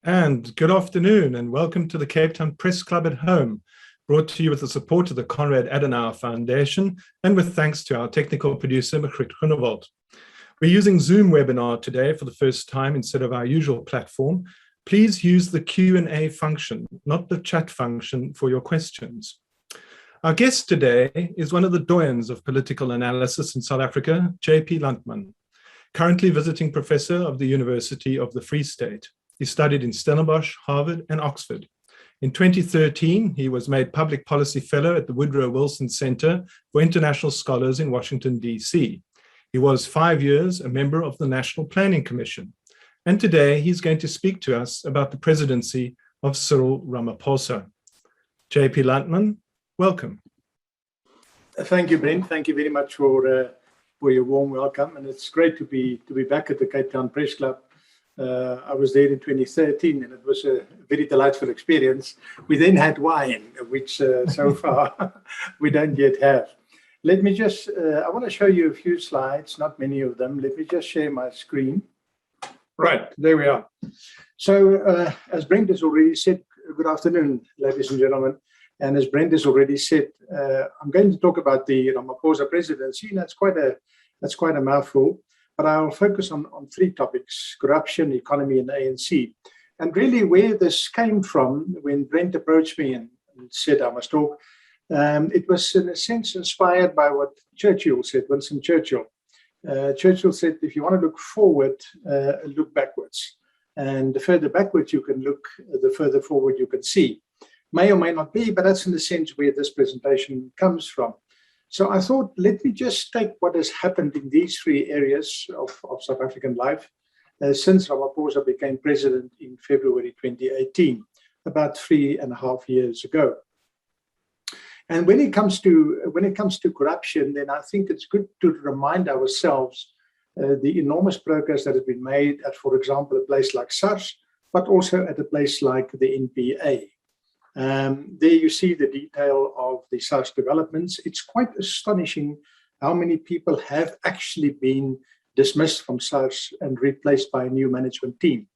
And good afternoon, and welcome to the Cape Town Press Club at Home, brought to you with the support of the Konrad Adenauer Foundation and with thanks to our technical producer, Machrit Groenewald. We're using Zoom webinar today for the first time instead of our usual platform. Please use the Q&A function, not the chat function, for your questions. Our guest today is one of the doyens of political analysis in South Africa, J.P. Landman, currently visiting professor of the University of the Free State. He studied in Stellenbosch, Harvard, and Oxford. In 2013, he was made Public Policy Fellow at the Woodrow Wilson Center for International Scholars in Washington, D.C. He was 5 years a member of the National Planning Commission. And today, he's going to speak to us about the presidency of Cyril Ramaphosa. J.P. Landman, welcome. Thank you, Brent. Thank you very much for your warm welcome. And it's great to be back at the Cape Town Press Club. I was there in 2013 and it was a very delightful experience. We then had wine, which so far we don't yet have. Let me just, I want to show you a few slides, not many of them. Let me just share my screen. Right, there we are. So as Brent has already said, good afternoon, ladies and gentlemen. And as Brent has already said, I'm going to talk about the Ramaphosa presidency. And that's quite a mouthful. But I'll focus on three topics: corruption, economy, and ANC. And really where this came from, when Brent approached me and said I must talk, it was in a sense inspired by what Churchill said, Winston Churchill. Churchill said, if you want to look forward, look backwards. And the further backwards you can look, the further forward you can see. May or may not be, but that's in the sense where this presentation comes from. So I thought, let me just take what has happened in these three areas of South African life since Ramaphosa became president in February 2018, about 3.5 years ago. And when it comes to corruption, then I think it's good to remind ourselves the enormous progress that has been made at, for example, a place like SARS, but also at a place like the NPA. There you see the detail of the SARS developments. It's quite astonishing how many people have actually been dismissed from SARS and replaced by a new management team.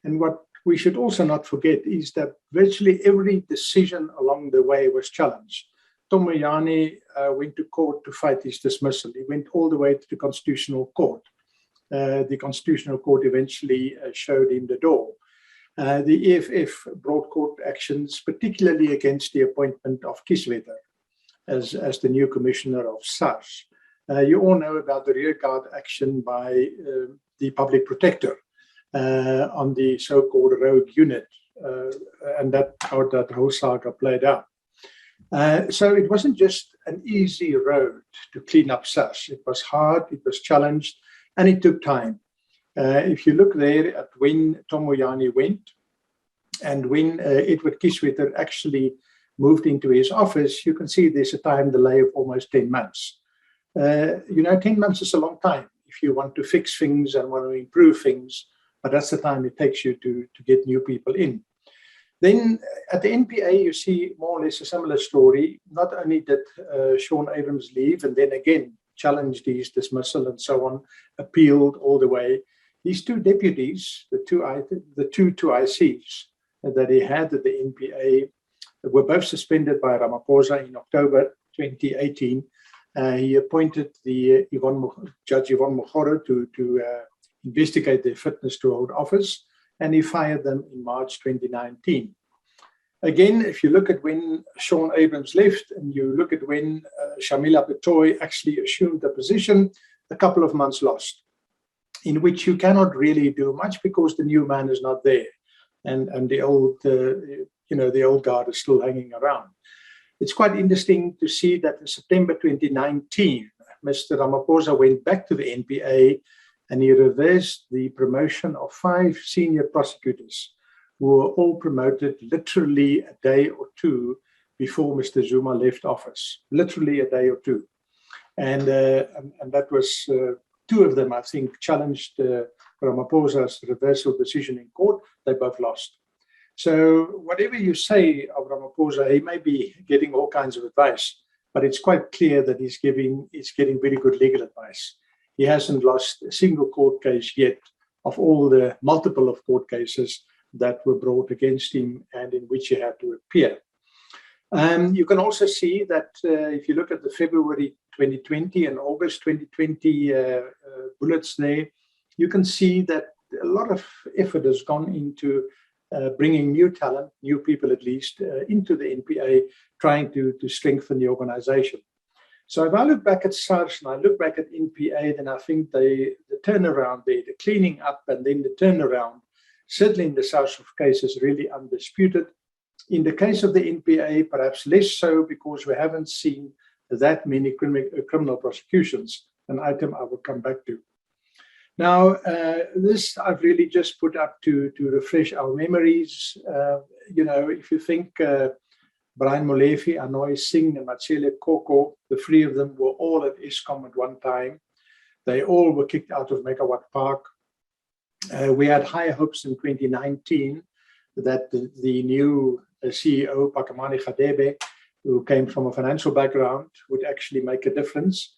And what we should also not forget is that virtually every decision along the way was challenged. Tom Moyane went to court to fight his dismissal. He went all the way to the Constitutional Court. The Constitutional Court eventually showed him the door. The EFF brought court actions, particularly against the appointment of Kiswetter as the new commissioner of SARS. You all know about the rearguard action by the public protector on the so-called rogue unit, and how that whole saga played out. So it wasn't just an easy road to clean up SARS. It was hard, it was challenged, and it took time. If you look there at when Tom Moyane went and when Edward Kiswetter actually moved into his office, you can see there's a time delay of almost 10 months. 10 months is a long time if you want to fix things and want to improve things, but that's the time it takes you to get new people in. Then at the NPA, you see more or less a similar story. Not only did Shaun Abrahams leave and then again challenged his dismissal and so on, appealed all the way. These two deputies, the two ICs that he had at the NPA, were both suspended by Ramaphosa in October 2018. He appointed the Judge Yvonne Mogoro to investigate their fitness to hold office, and he fired them in March 2019. Again, if you look at when Shaun Abrahams left and you look at when Shamila Betoy actually assumed the position, a couple of months lost, in which you cannot really do much because the new man is not there, and the old guard is still hanging around. It's quite interesting to see that in September 2019, Mr. Ramaphosa went back to the NPA and he reversed the promotion of 5 senior prosecutors who were all promoted literally a day or two before Mr. Zuma left office, literally a day or two. And that was 2 of them, I think, challenged Ramaphosa's reversal decision in court. They both lost. So whatever you say of Ramaphosa, he may be getting all kinds of advice, but it's quite clear that he's getting very good legal advice. He hasn't lost a single court case yet of all the multiple of court cases that were brought against him and in which he had to appear. You can also see that if you look at the February 2020 and August 2020 bullets there, you can see that a lot of effort has gone into bringing new talent, new people at least, into the NPA, trying to strengthen the organization. So if I look back at SARS and I look back at NPA, then I think the turnaround there, the cleaning up and then the turnaround, certainly in the SARS case, is really undisputed. In the case of the NPA, perhaps less so, because we haven't seen that many criminal prosecutions, an item I will come back to. Now, this I've really just put up to refresh our memories. If you think Brian Molefe, Anoy Singh, and Machele Koko, the three of them were all at Eskom at one time. They all were kicked out of Megawatt Park. We had high hopes in 2019 that the new CEO, Pakamani Gadebe, who came from a financial background, would actually make a difference.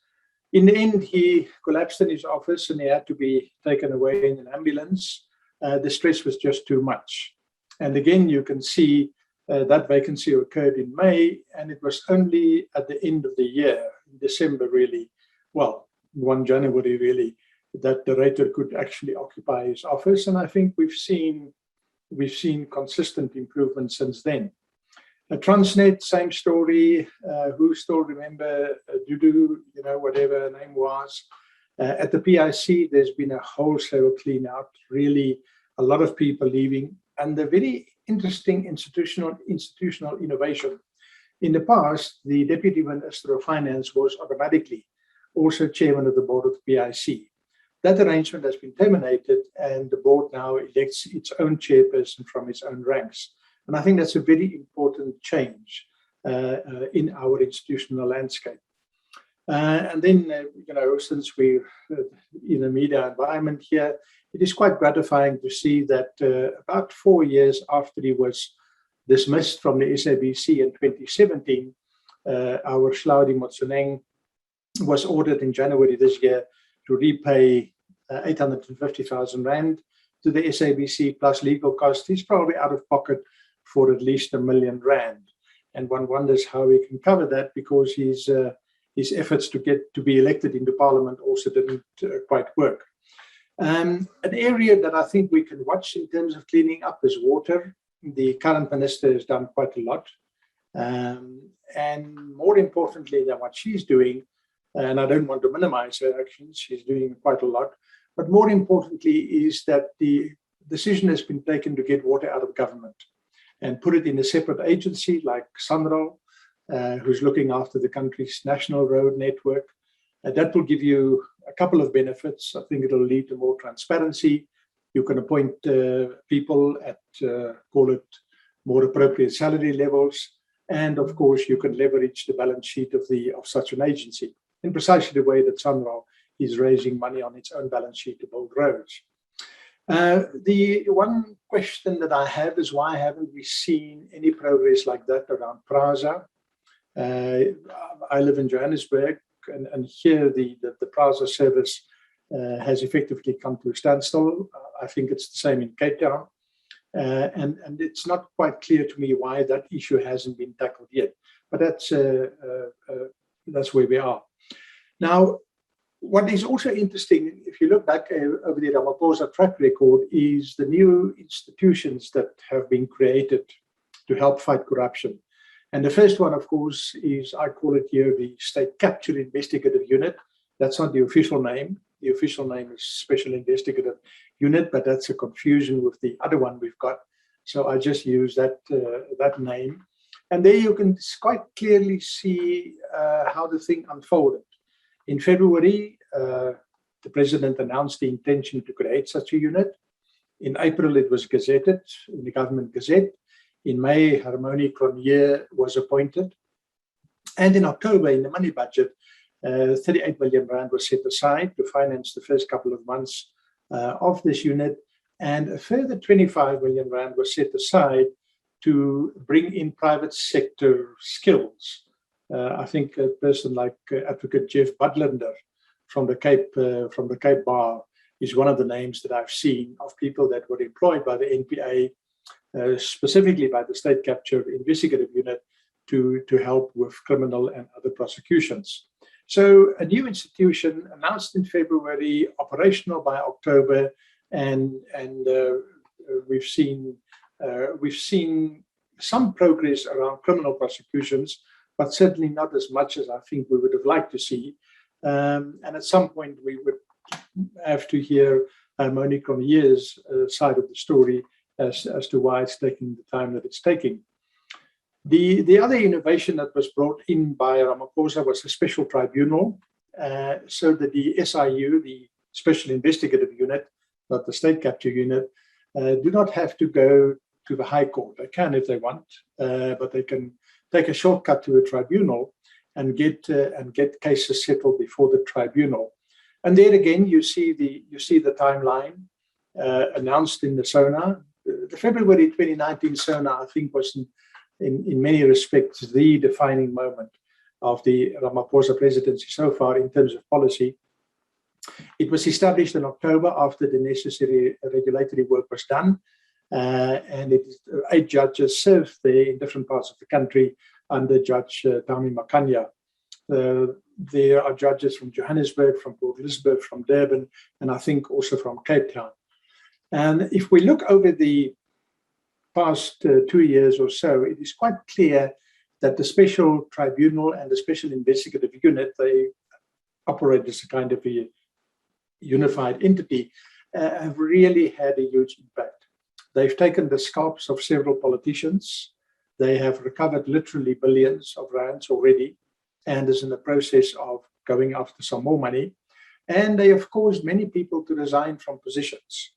In the end, he collapsed in his office and he had to be taken away in an ambulance. The stress was just too much. And again, you can see that vacancy occurred in May, and it was only at the end of the year, in December really, well, 1 January really, that the Rater could actually occupy his office. And I think we've seen consistent improvement since then. Transnet, same story. Who still remember Dudu, whatever her name was. At the PIC, there's been a wholesale clean out, really a lot of people leaving, and the very interesting institutional innovation. In the past, the Deputy Minister of Finance was automatically also chairman of the board of the PIC. That arrangement has been terminated, and the board now elects its own chairperson from its own ranks. And I think that's a very important change in our institutional landscape. And then, since we're in a media environment here, it is quite gratifying to see that about 4 years after he was dismissed from the SABC in 2017, our Hlaudi Motsoeneng was ordered in January this year to repay 850,000 Rand to the SABC plus legal costs. He's probably out of pocket for at least R1 million. And one wonders how he can cover that, because his efforts to be elected into Parliament also didn't quite work. An area that I think we can watch in terms of cleaning up is water. The current minister has done quite a lot. And more importantly than what she's doing, and I don't want to minimize her actions, she's doing quite a lot. But more importantly is that the decision has been taken to get water out of government and put it in a separate agency like SANRAL, who's looking after the country's national road network. That will give you a couple of benefits. I think it'll lead to more transparency. You can appoint people at, call it, more appropriate salary levels. And of course, you can leverage the balance sheet of such an agency in precisely the way that SANRAL is raising money on its own balance sheet to build roads. The one question that I have is, why haven't we seen any progress like that around PRASA? I live in Johannesburg, and here the PRASA service has effectively come to a standstill. I think it's the same in Cape Town. And it's not quite clear to me why that issue hasn't been tackled yet. But that's where we are. Now, what is also interesting, if you look back over the Ramaphosa track record, is the new institutions that have been created to help fight corruption. And the first one, of course, is, I call it here, the State Capture Investigative Unit. That's not the official name. The official name is Special Investigative Unit, but that's a confusion with the other one we've got. So I just use that name. And there you can quite clearly see how the thing unfolded. In February, the president announced the intention to create such a unit. In April, it was gazetted in the government gazette. In May, Harmony Cronje was appointed. And in October, in the money budget, 38 million Rand was set aside to finance the first couple of months of this unit. And a further 25 million Rand was set aside to bring in private sector skills. I think a person like Advocate Jeff Budlander from the Cape Bar is one of the names that I've seen of people that were employed by the NPA specifically by the State Capture Investigative Unit to help with criminal and other prosecutions. So a new institution announced in February, operational by October, and we've seen some progress around criminal prosecutions, but certainly not as much as I think we would have liked to see. And at some point, we would have to hear Monique Romier's side of the story as to why it's taking the time that it's taking. The other innovation that was brought in by Ramaphosa was a special tribunal, so that the SIU, the Special Investigative Unit, not the State Capture Unit, do not have to go to the High Court. They can if they want, but they can take a shortcut to a tribunal and get cases settled before the tribunal. And there again, you see the timeline announced in the SONA. The February 2019 SONA, I think, was in many respects the defining moment of the Ramaphosa presidency so far in terms of policy. It was established in October after the necessary regulatory work was done, and 8 judges served there in different parts of the country under Judge Tami Makanya. There are judges from Johannesburg, from Port Elizabeth, from Durban, and I think also from Cape Town. And if we look over the past 2 years or so, it is quite clear that the Special Tribunal and the Special Investigative Unit, they operate as a kind of a unified entity, have really had a huge impact. They've taken the scalps of several politicians. They have recovered literally billions of rands already, and is in the process of going after some more money. And they have caused many people to resign from positions.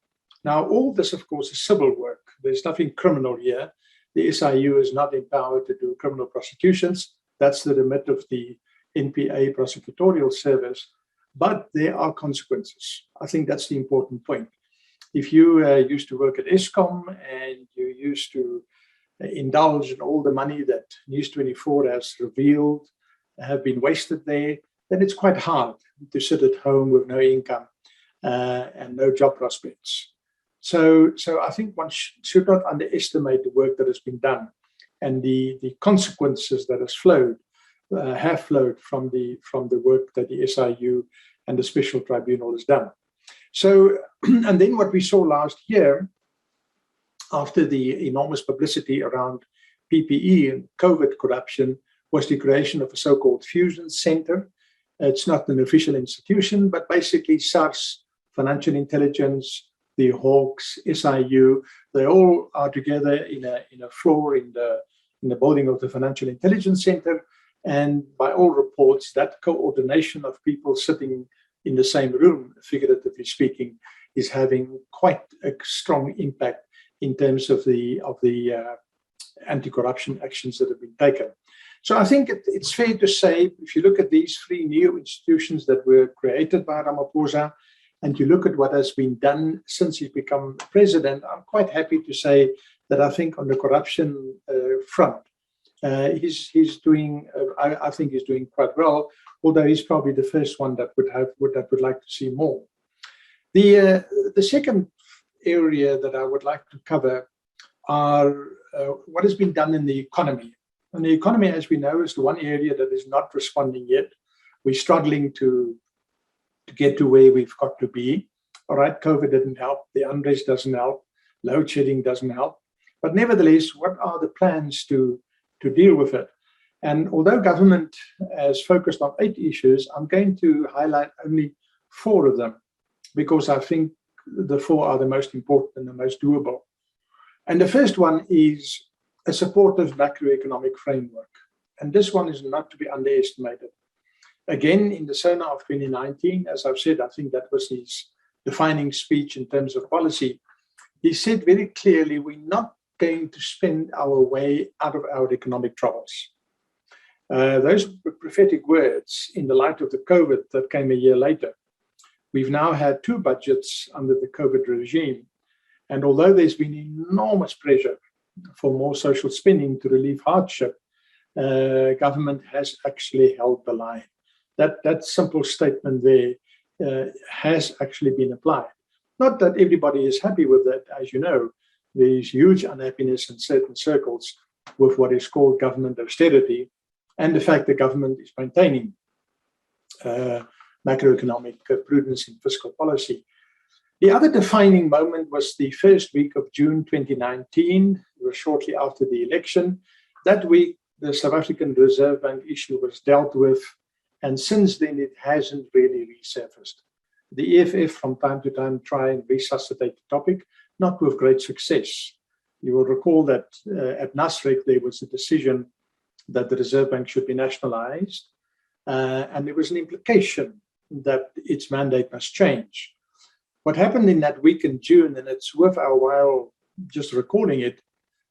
Now, all this, of course, is civil work. There's nothing criminal here. The SIU is not empowered to do criminal prosecutions. That's the remit of the NPA prosecutorial service. But there are consequences. I think that's the important point. If you used to work at Eskom and you used to indulge in all the money that News 24 has revealed have been wasted there, then it's quite hard to sit at home with no income and no job prospects. So I think one should not underestimate the work that has been done and the consequences that have flowed from the work that the SIU and the Special Tribunal has done. So, and then what we saw last year, after the enormous publicity around PPE and COVID corruption, was the creation of a so-called fusion center. It's not an official institution, but basically SARS, Financial Intelligence, the Hawks, SIU, they all are together in a floor in the building of the Financial Intelligence Center. And by all reports, that coordination of people sitting in the same room, figuratively speaking, is having quite a strong impact in terms of the anti-corruption actions that have been taken. So I think it's fair to say, if you look at these 3 new institutions that were created by Ramaphosa, and you look at what has been done since he's become president, I'm quite happy to say that I think on the corruption front, he's doing. I think he's doing quite well. Although he's probably the first one that would like to see more. The second area that I would like to cover are what has been done in the economy. And the economy, as we know, is the one area that is not responding yet. We're struggling to get to where we've got to be. All right, COVID didn't help. The unrest doesn't help. Load shedding doesn't help. But nevertheless, what are the plans to deal with it? And although government has focused on 8 issues, I'm going to highlight only 4 of them, because I think the 4 are the most important and the most doable. And the first one is a supportive macroeconomic framework. And this one is not to be underestimated. Again, in the SONA of 2019, as I've said, I think that was his defining speech in terms of policy. He said very clearly, we're not going to spend our way out of our economic troubles. Those were prophetic words in the light of the COVID that came a year later. We've now had 2 budgets under the COVID regime. And although there's been enormous pressure for more social spending to relieve hardship, government has actually held the line. That simple statement there has actually been applied. Not that everybody is happy with that, as you know, there is huge unhappiness in certain circles with what is called government austerity and the fact the government is maintaining macroeconomic prudence in fiscal policy. The other defining moment was the first week of June 2019. It was shortly after the election. That week, the South African Reserve Bank issue was dealt with, and since then it hasn't really resurfaced. The EFF from time to time try and resuscitate the topic, not with great success. You will recall that at Nasrec there was a decision that the Reserve Bank should be nationalized, and there was an implication that its mandate must change. What happened in that week in June, and it's worth our while just recalling it,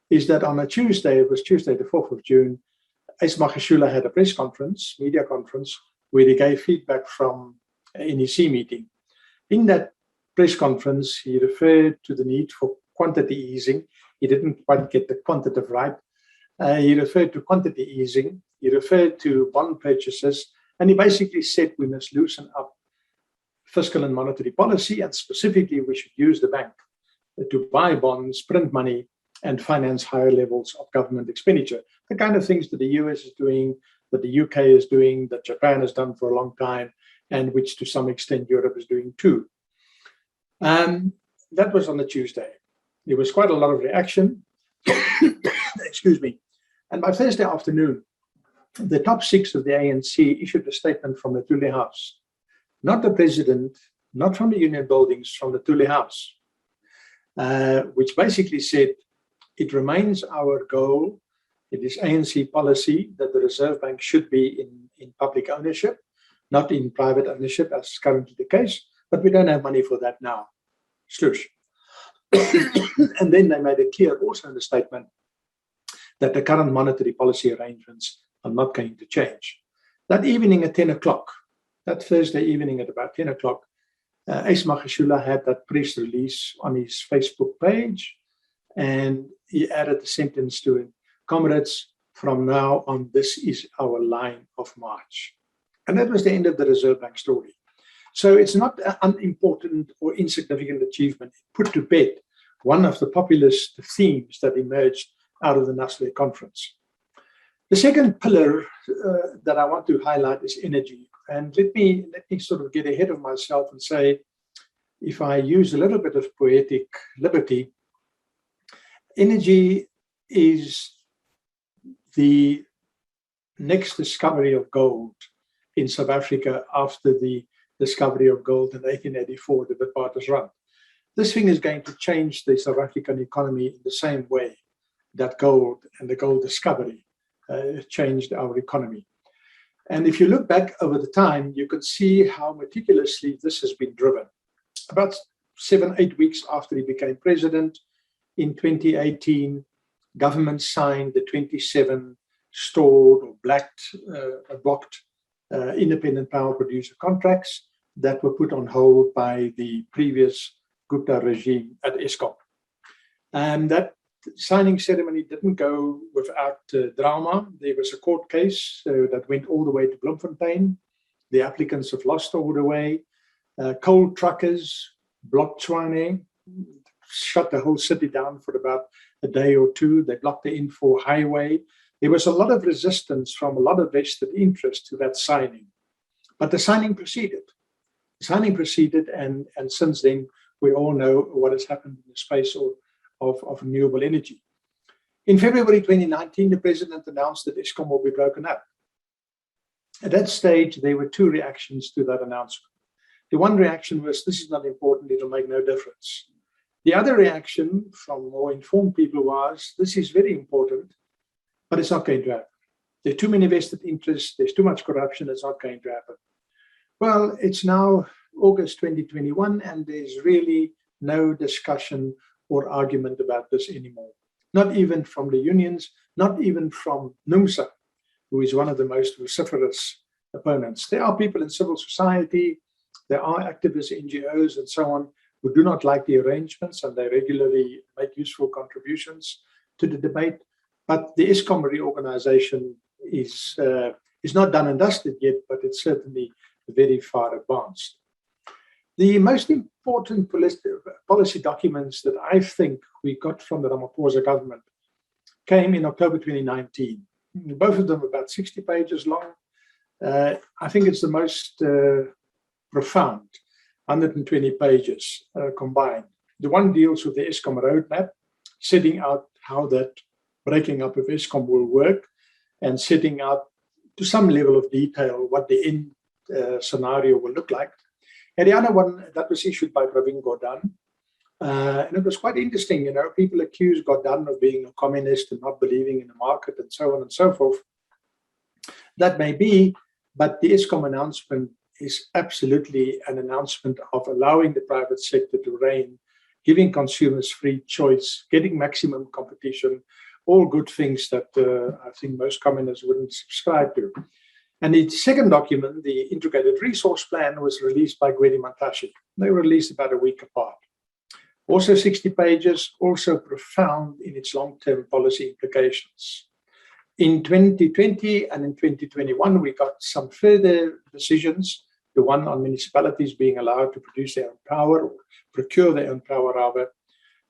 is that on a Tuesday, it was Tuesday the 4th of June, Ace Magashula had a press conference, media conference, where he gave feedback from an NEC meeting. In that press conference, he referred to the need for quantity easing. He didn't quite get the quantitative right. He referred to quantity easing. He referred to bond purchases. And he basically said we must loosen up fiscal and monetary policy, and specifically we should use the bank to buy bonds, print money, and finance higher levels of government expenditure. The kind of things that the US is doing, that the UK is doing, that Japan has done for a long time, and which to some extent Europe is doing too. That was on the Tuesday. There was quite a lot of reaction. Excuse me. And by Thursday afternoon, the top six of the ANC issued a statement from the Thule House. Not the president, not from the Union buildings, from the Thule House, which basically said, it remains our goal, it is ANC policy that the Reserve Bank should be in public ownership, not in private ownership as is currently the case, but we don't have money for that now. Slush. And then they made it clear also in the statement that the current monetary policy arrangements are not going to change. That evening at 10 o'clock, that Thursday evening at about 10 o'clock, Ace Magashula had that press release on his Facebook page, and he added a sentence to it, comrades, from now on, this is our line of march. And that was the end of the Reserve Bank story. So it's not an unimportant or insignificant achievement. It put to bed one of the populist themes that emerged out of the Nasrec conference. The second pillar that I want to highlight is energy. And let me sort of get ahead of myself and say, if I use a little bit of poetic liberty, energy is the next discovery of gold in South Africa after the discovery of gold in 1884, the Witwatersrand run. This thing is going to change the South African economy in the same way that gold and the gold discovery changed our economy. And if you look back over the time, you can see how meticulously this has been driven. About 7-8 weeks after he became president, in 2018, government signed the 27 stored or blocked independent power producer contracts that were put on hold by the previous Gupta regime at Eskom. And that signing ceremony didn't go without drama. There was a court case that went all the way to Bloemfontein. The applicants have lost all the way. Coal truckers blocked Tshwane, shut the whole city down for about a day or two. They blocked the N4 highway. There was a lot of resistance from a lot of vested interest to that signing. But the signing proceeded. The signing proceeded, and since then, we all know what has happened in the space of renewable energy. In February 2019, the president announced that Eskom will be broken up. At that stage, there were two reactions to that announcement. The one reaction was, this is not important, it'll make no difference. The other reaction from more informed people was, this is very important, but it's not going to happen. There are too many vested interests, there's too much corruption, it's not going to happen. Well, it's now August 2021, and there's really no discussion or argument about this anymore. Not even from the unions, not even from NUMSA, who is one of the most vociferous opponents. There are people in civil society, there are activists, NGOs, and so on, who do not like the arrangements, and they regularly make useful contributions to the debate. But the Eskom reorganization is not done and dusted yet, but it's certainly very far advanced. The most important policy documents that I think we got from the Ramaphosa government came in October 2019. Both of them about 60 pages long. I think it's the most profound, 120 pages combined. The one deals with the Eskom roadmap, setting out how that breaking up of Eskom will work and setting out to some level of detail what the end scenario will look like. And the other one that was issued by Pravin Gordhan. And it was quite interesting, you know, people accuse Gordhan of being a communist and not believing in the market and so on and so forth. That may be, but the Eskom announcement is absolutely an announcement of allowing the private sector to reign, giving consumers free choice, getting maximum competition, all good things that I think most communists wouldn't subscribe to. And the second document, the Integrated Resource Plan, was released by Gwedi Mantashe. They were released about a week apart. Also 60 pages, also profound in its long-term policy implications. In 2020 and in 2021, we got some further decisions, the one on municipalities being allowed to produce their own power, or procure their own power rather,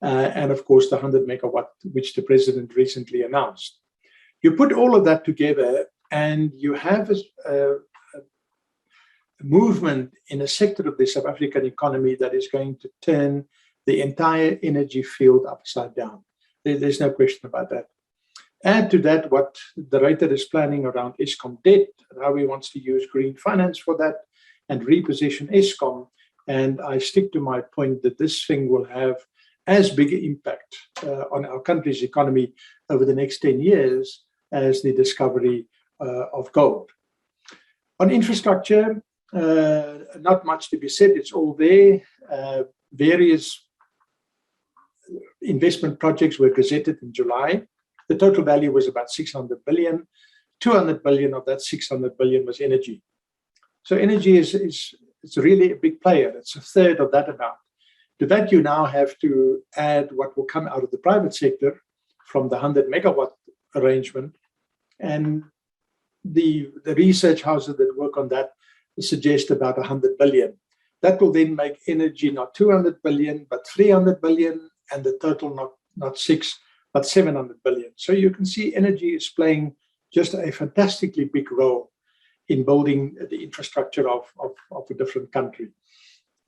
and of course the 100 megawatt, which the president recently announced. You put all of that together and you have a movement in a sector of the South African economy that is going to turn the entire energy field upside down. There's no question about that. Add to that what the writer is planning around Eskom debt and how he wants to use green finance for that and reposition Eskom. And I stick to my point that this thing will have as big an impact on our country's economy over the next 10 years as the discovery of gold. On infrastructure, not much to be said. It's all there. Various investment projects were gazetted in July. The total value was about 600 billion. 200 billion of that 600 billion was energy. So energy is really a big player. It's a third of that amount. To that, you now have to add what will come out of the private sector from the 100 megawatt arrangement. And the research houses that work on that suggest about 100 billion. That will then make energy not 200 billion, but 300 billion, and the total not 6, but 700 billion. So you can see energy is playing just a fantastically big role in building the infrastructure of a different country.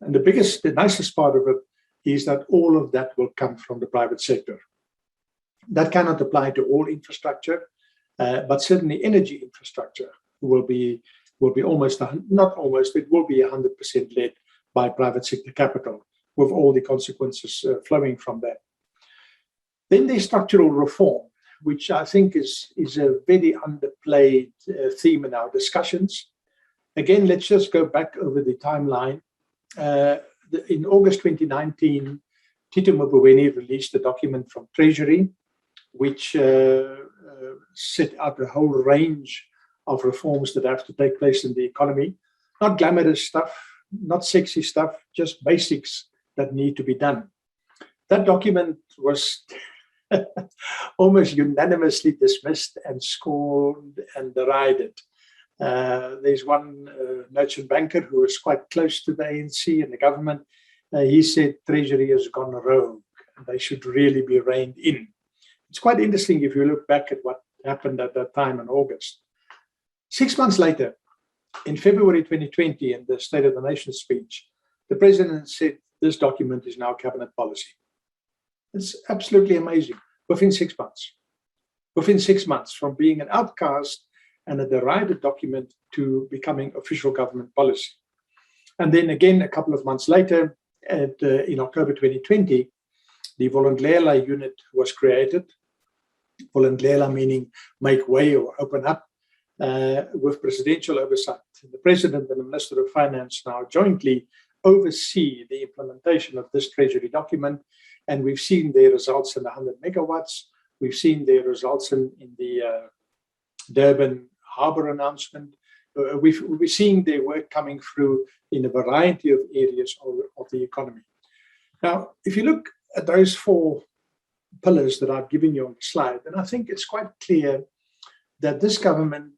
And the nicest part of it is that all of that will come from the private sector. That cannot apply to all infrastructure, but certainly energy infrastructure will be almost, not almost, it will be 100% led by private sector capital, with all the consequences flowing from that. Then there's structural reform, which I think is a very underplayed theme in our discussions. Again, let's just go back over the timeline. In August 2019, Tito Mboweni released a document from Treasury, which set out a whole range of reforms that have to take place in the economy. Not glamorous stuff, not sexy stuff, just basics that need to be done. That document was almost unanimously dismissed and scorned and derided. There's one merchant banker who was quite close to the ANC and the government. He said Treasury has gone rogue and they should really be reined in. It's quite interesting if you look back at what happened at that time in August. 6 months later, in February 2020, in the State of the Nation speech, the president said this document is now cabinet policy. It's absolutely amazing. Within 6 months. Within 6 months, from being an outcast and a derided document to becoming official government policy. And then again, a couple of months later, in October 2020, the Volundlela unit was created. Volundlela meaning make way or open up, with presidential oversight. The president and the Minister of Finance now jointly oversee the implementation of this Treasury document. And we've seen their results in the 100 megawatts. We've seen their results in the Durban Harbour announcement. We're seeing their work coming through in a variety of areas of the economy. Now, if you look at those 4 pillars that I've given you on the slide, then I think it's quite clear that this government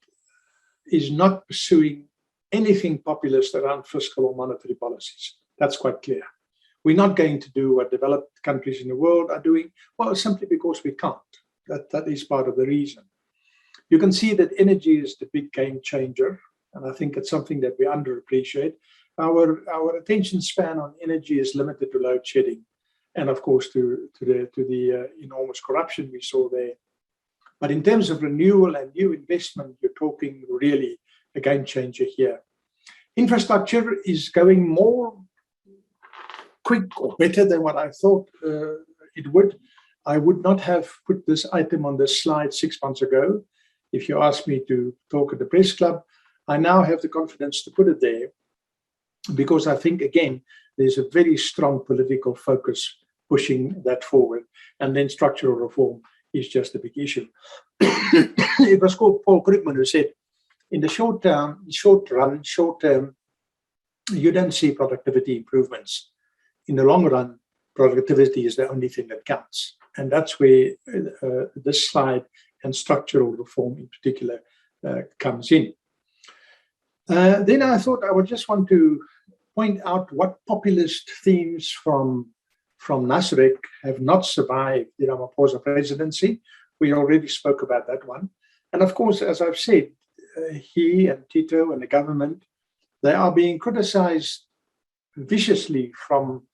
is not pursuing anything populist around fiscal or monetary policies. That's quite clear. We're not going to do what developed countries in the world are doing, well, simply because we can't. That is part of the reason. You can see that energy is the big game changer, and I think it's something that we underappreciate. Our attention span on energy is limited to load shedding, and of course to the enormous corruption we saw there. But in terms of renewal and new investment, you're talking really a game changer here. Infrastructure is going more quick or better than what I thought it would. I would not have put this item on this slide 6 months ago. If you asked me to talk at the press club, I now have the confidence to put it there because I think, again, there's a very strong political focus pushing that forward. And then structural reform is just a big issue. It was called Paul Krugman who said, in the short term, you don't see productivity improvements. In the long run, productivity is the only thing that counts. And that's where this slide and structural reform in particular comes in. Then I thought I would just want to point out what populist themes from Nasrec have not survived the Ramaphosa presidency. We already spoke about that one. And of course, as I've said, he and Tito and the government, they are being criticized viciously from,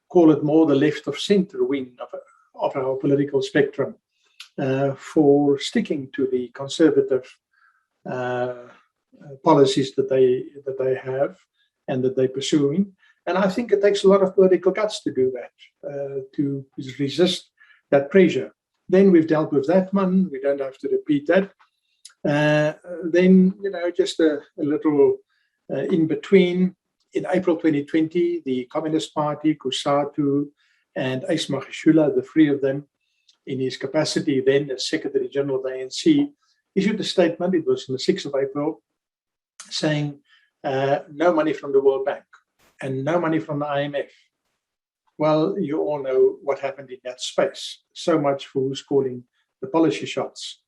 call it more the left of center wing of our political spectrum, for sticking to the conservative policies that they have and that they're pursuing. And I think it takes a lot of political guts to do that, to resist that pressure. Then we've dealt with that one. We don't have to repeat that. Then, just a little in between. In April 2020, the Communist Party, Kusatu, and Ace Magashula, the three of them, in his capacity then as Secretary General of the ANC, issued a statement, it was on the 6th of April, saying no money from the World Bank and no money from the IMF. Well, you all know what happened in that space. So much for who's calling the policy shots.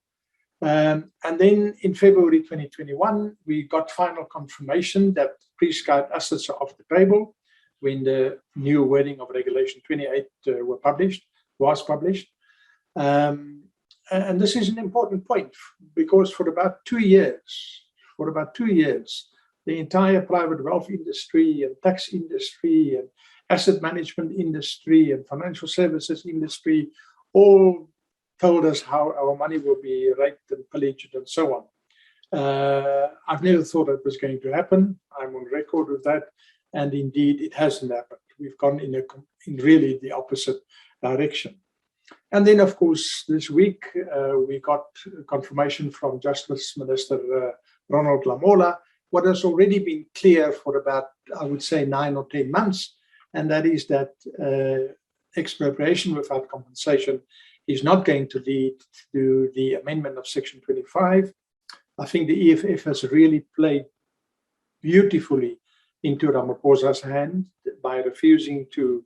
And then in February 2021, we got final confirmation that prescribed assets are off the table when the new wording of Regulation 28 was published. And this is an important point because for about 2 years, the entire private wealth industry and tax industry and asset management industry and financial services industry all told us how our money will be raped and pillaged and so on. I've never thought it was going to happen. I'm on record with that. And indeed, it hasn't happened. We've gone in really the opposite direction. And then, of course, this week, we got confirmation from Justice Minister Ronald Lamola, what has already been clear for about, I would say, 9 or 10 months, and that is that expropriation without compensation is not going to lead to the amendment of Section 25. I think the EFF has really played beautifully into Ramaphosa's hand by refusing to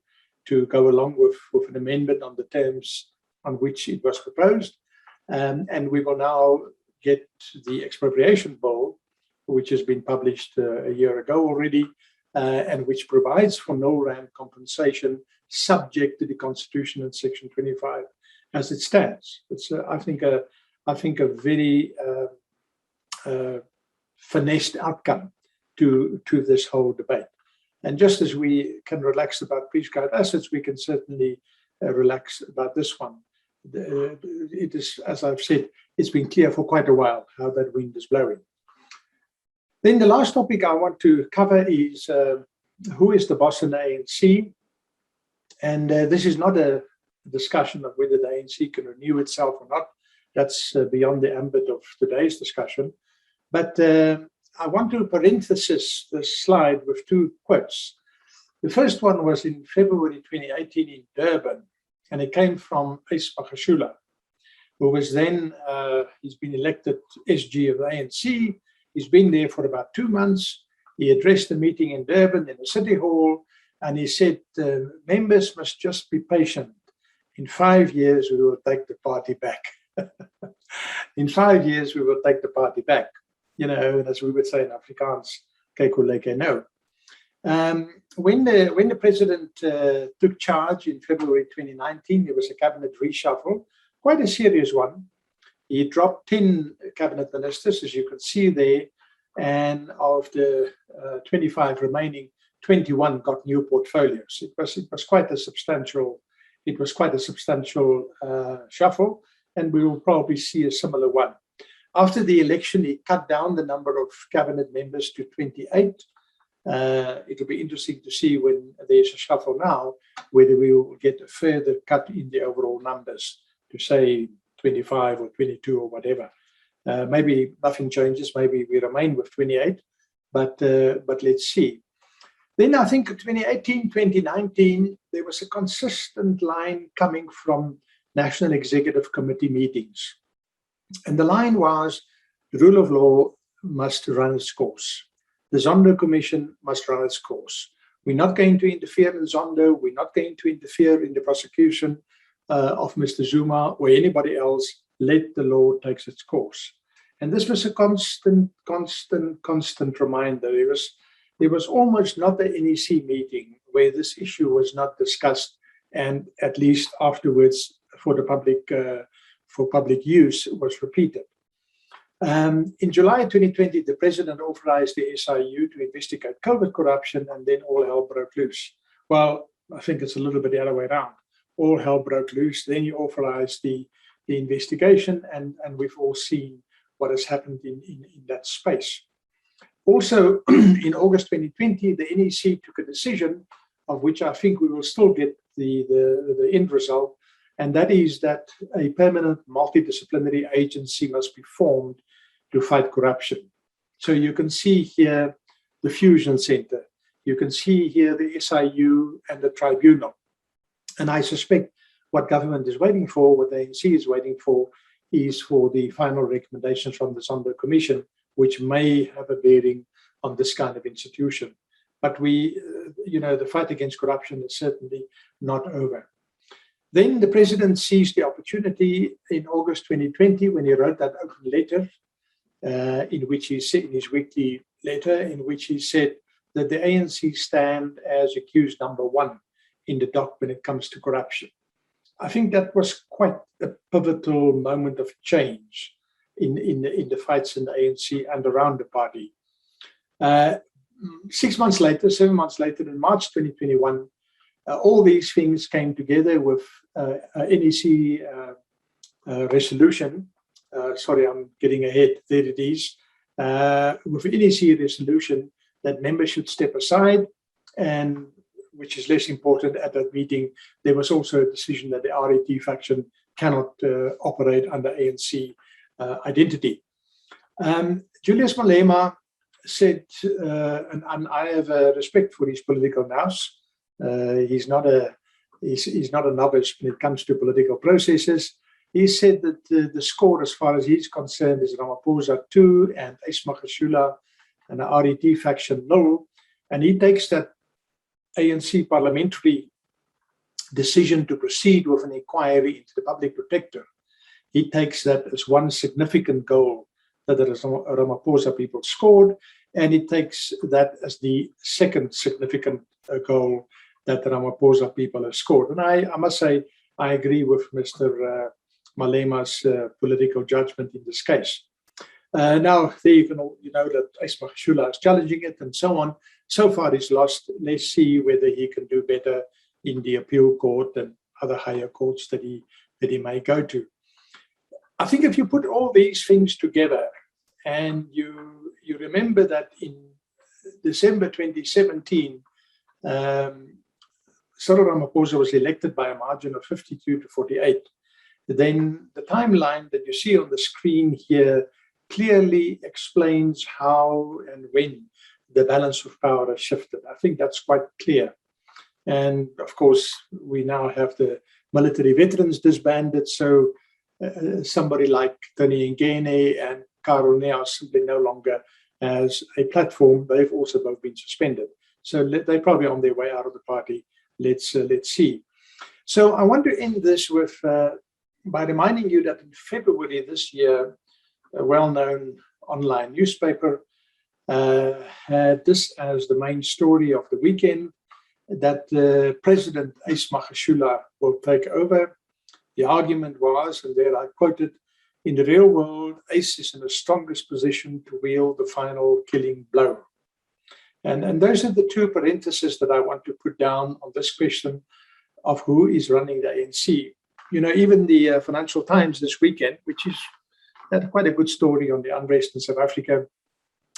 go along with an amendment on the terms on which it was proposed. And we will now get the expropriation bill, which has been published a year ago already, and which provides for no rand compensation subject to the Constitution and Section 25 as it stands. It's, I think, a very finessed outcome to this whole debate. And just as we can relax about prescribed assets, we can certainly relax about this one. It is, as I've said, it's been clear for quite a while how that wind is blowing. Then the last topic I want to cover is who is the boss in the ANC? And this is not a discussion of whether the ANC can renew itself or not. That's beyond the ambit of today's discussion. But I want to parenthesis this slide with 2 quotes. The first one was in February 2018 in Durban, and it came from Ace Magashula, who was then, he's been elected SG of the ANC. He's been there for about 2 months. He addressed the meeting in Durban in the City Hall, and he said, members must just be patient. In 5 years, we will take the party back. In 5 years, we will take the party back. You know, as we would say in Afrikaans, kyk hoe lyk hy nou. when the president took charge in February 2019, there was a cabinet reshuffle, quite a serious one. He dropped 10 cabinet ministers, as you can see there, and of the 25 remaining, 21 got new portfolios. It was quite a substantial. It was quite a substantial shuffle, and we will probably see a similar one. After the election, he cut down the number of cabinet members to 28. It'll be interesting to see when there's a shuffle now, whether we will get a further cut in the overall numbers to say 25 or 22 or whatever. Maybe nothing changes. Maybe we remain with 28, but let's see. Then I think 2018, 2019, there was a consistent line coming from National Executive Committee meetings. And the line was, the rule of law must run its course. The Zondo Commission must run its course. We're not going to interfere in Zondo. We're not going to interfere in the prosecution of Mr. Zuma or anybody else. Let the law take its course. And this was a constant reminder. There was almost not an NEC meeting where this issue was not discussed, and at least afterwards for the public use was repeated. In July 2020, the president authorized the SIU to investigate COVID corruption, and then all hell broke loose. Well, I think it's a little bit the other way around. All hell broke loose, then you authorized the investigation, and we've all seen what has happened in that space. Also, in August 2020, the NEC took a decision of which I think we will still get the end result, and that is that a permanent multidisciplinary agency must be formed to fight corruption. So you can see here the Fusion Center. You can see here the SIU and the tribunal. And I suspect what government is waiting for, what the ANC is waiting for, is for the final recommendations from the Zondo Commission, which may have a bearing on this kind of institution. But the fight against corruption is certainly not over. Then the president seized the opportunity in August 2020 when he wrote that open letter, in which he said, in his weekly letter, in which he said that the ANC stand as accused number one in the dock when it comes to corruption. I think that was quite a pivotal moment of change in the fights in the ANC and around the party. 7 months later, in March 2021, all these things came together with a NEC resolution. Sorry, I'm getting ahead. There it is. With an NEC resolution that members should step aside, and which is less important at that meeting, there was also a decision that the RET faction cannot operate under ANC identity. Julius Malema said, and I have respect for his political nous. He's not a novice when it comes to political processes. He said that the score, as far as he's concerned, is Ramaphosa 2 and Magashula and the RET faction 0. And he takes that ANC parliamentary decision to proceed with an inquiry into the public protector. He takes that as one significant goal that the Ramaphosa people scored, and he takes that as the second significant goal that the Ramaphosa people have scored. And I must say, I agree with Mr. Malema's political judgment in this case. Now, there you know that Magashula is challenging it and so on. So far, he's lost. Let's see whether he can do better in the appeal court and other higher courts that he may go to. I think if you put all these things together, and you remember that in December 2017, Cyril Ramaphosa was elected by a margin of 52 to 48. Then the timeline that you see on the screen here clearly explains how and when the balance of power has shifted. I think that's quite clear. And of course, we now have the military veterans disbanded, so somebody like Tony Ngene and Karol Nea simply no longer has a platform. They've also both been suspended. So they're probably on their way out of the party. Let's see. So I want to end this with by reminding you that in February this year, a well-known online newspaper had this as the main story of the weekend. that President Magashula will take over. The argument was, and there I quoted, in the real world, ACE is in the strongest position to wield the final killing blow. And those are the two parentheses that I want to put down on this question of who is running the ANC. You know, even the Financial Times this weekend, which is had quite a good story on the unrest in South Africa,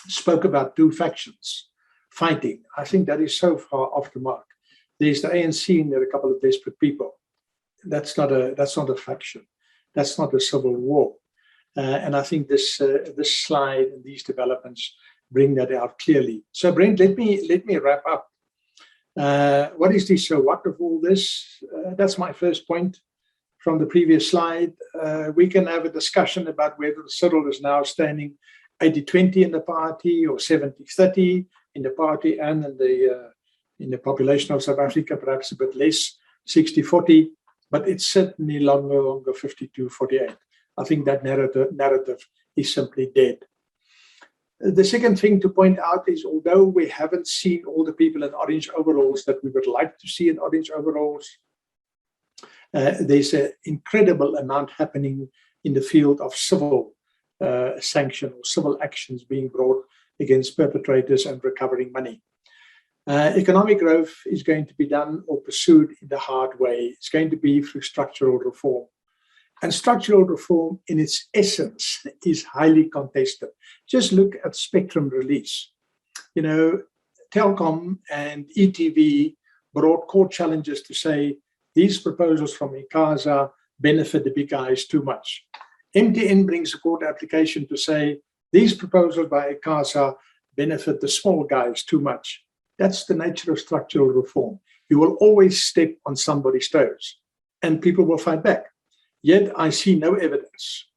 spoke about two factions fighting. I think that is so far off the mark. There's the ANC and there are a couple of desperate people. That's not a faction. That's not a civil war. And I think this slide and these developments bring that out clearly. So, Brent, let me wrap up. What is the so what of all this? That's my first point from the previous slide. We can have a discussion about whether Cyril is now standing 80-20 in the party or 70-30 in the party and in the population of South Africa, perhaps a bit less, 60-40, but it's certainly longer 52-48. I think that narrative is simply dead. The second thing to point out is, although we haven't seen all the people in orange overalls that we would like to see in orange overalls, there's an incredible amount happening in the field of civil sanction or civil actions being brought against perpetrators and recovering money. Economic growth is going to be done or pursued in the hard way. It's going to be through structural reform. And structural reform in its essence is highly contested. Just look at spectrum release. You know, Telkom and ETV brought court challenges to say these proposals from ICASA benefit the big guys too much. MTN brings a court application to say these proposals by ICASA benefit the small guys too much. That's the nature of structural reform. You will always step on somebody's toes and people will fight back. Yet I see no evidence.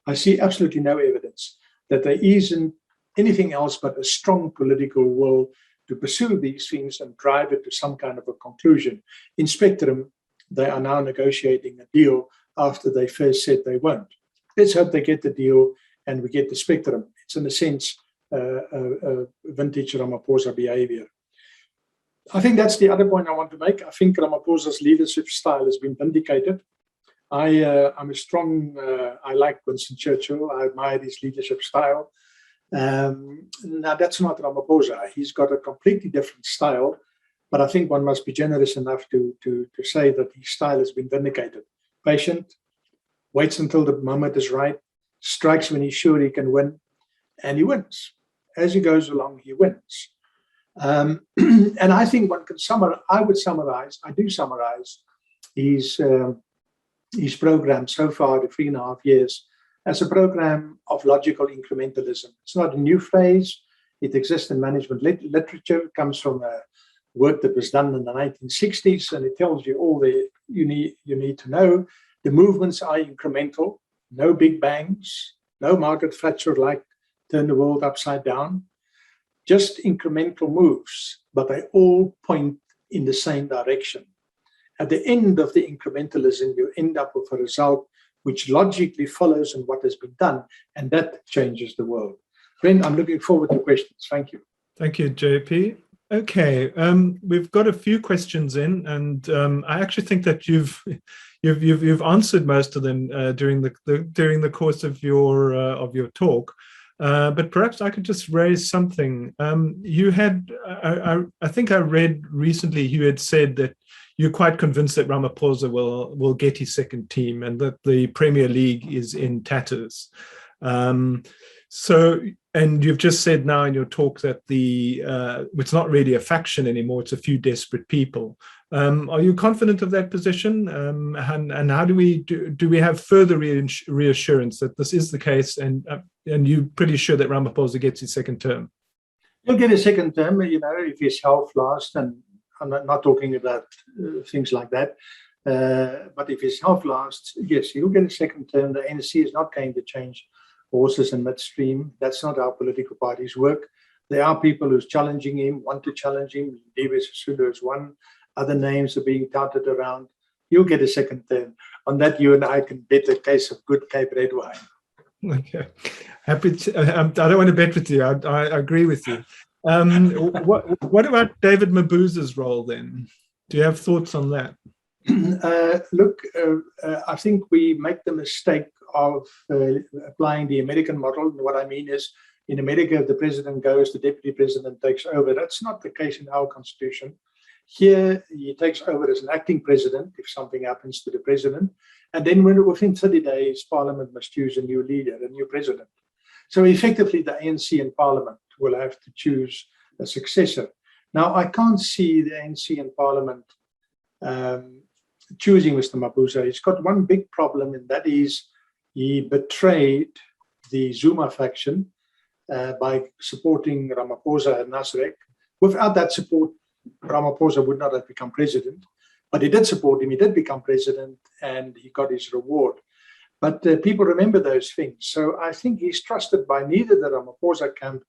I see absolutely no evidence that there isn't anything else but a strong political will to pursue these things and drive it to some kind of a conclusion. In Spectrum, they are now negotiating a deal after they first said they won't. Let's hope they get the deal and we get the Spectrum. It's in a sense vintage Ramaphosa behavior. I think that's the other point I want to make. I think Ramaphosa's leadership style has been vindicated. I'm a strong, I like Winston Churchill. I admire his leadership style. Now, that's not Ramaphosa. He's got a completely different style, but I think one must be generous enough to say that his style has been vindicated. Patient, waits until the moment is right, strikes when he's sure he can win, and he wins. As he goes along, he wins. And I think one can summarize, I do summarize his program so far, the 3.5 years, as a program of logical incrementalism. It's not a new phrase. It exists in management literature. It comes from work that was done in the 1960s, and it tells you all you need to know. The movements are incremental, no big bangs, no Margaret Thatcher-like turn the world upside down, just incremental moves, but they all point in the same direction. At the end of the incrementalism, you end up with a result which logically follows on what has been done, and that changes the world. Brent, I'm looking forward to questions. Thank you. Thank you, JP. Okay, we've got a few questions in, and I actually think that you've answered most of them during the course of your talk. But perhaps I could just raise something. You had, I think I read recently, you had said that you're quite convinced that Ramaphosa will get his second team and that the Premier League is in tatters. And you've just said now in your talk that it's not really a faction anymore, it's a few desperate people. Are you confident of that position? And how do we have further reassurance that this is the case, and you're pretty sure that Ramaphosa gets his second term? He'll get a second term, if his health lasts, and I'm not talking about things like that. But if his health lasts, yes, he'll get a second term. The ANC is not going to change horses in midstream. That's not how political parties work. There are people who's challenging him, want to challenge him. Davis Sisulu is one. Other names are being touted around. You'll get a second term. On that, you and I can bet a case of good Cape red wine. Okay. Happy to, I don't want to bet with you. I agree with you. What about David Mabuza's role then? Do you have thoughts on that? Look, I think we make the mistake of applying the American model. What I mean is, in America, if the president goes, the deputy president takes over. That's not the case in our constitution. Here, he takes over as an acting president if something happens to the president. And then within 30 days, Parliament must choose a new leader, a new president. So effectively, the ANC and Parliament will have to choose a successor. Now, I can't see the ANC and Parliament choosing Mr. Mabuza. He's got one big problem, and that is he betrayed the Zuma faction by supporting Ramaphosa and Nasrek. Without that support, Ramaphosa would not have become president. But he did support him, he did become president, and he got his reward. But people remember those things. So I think he's trusted by neither the Ramaphosa camp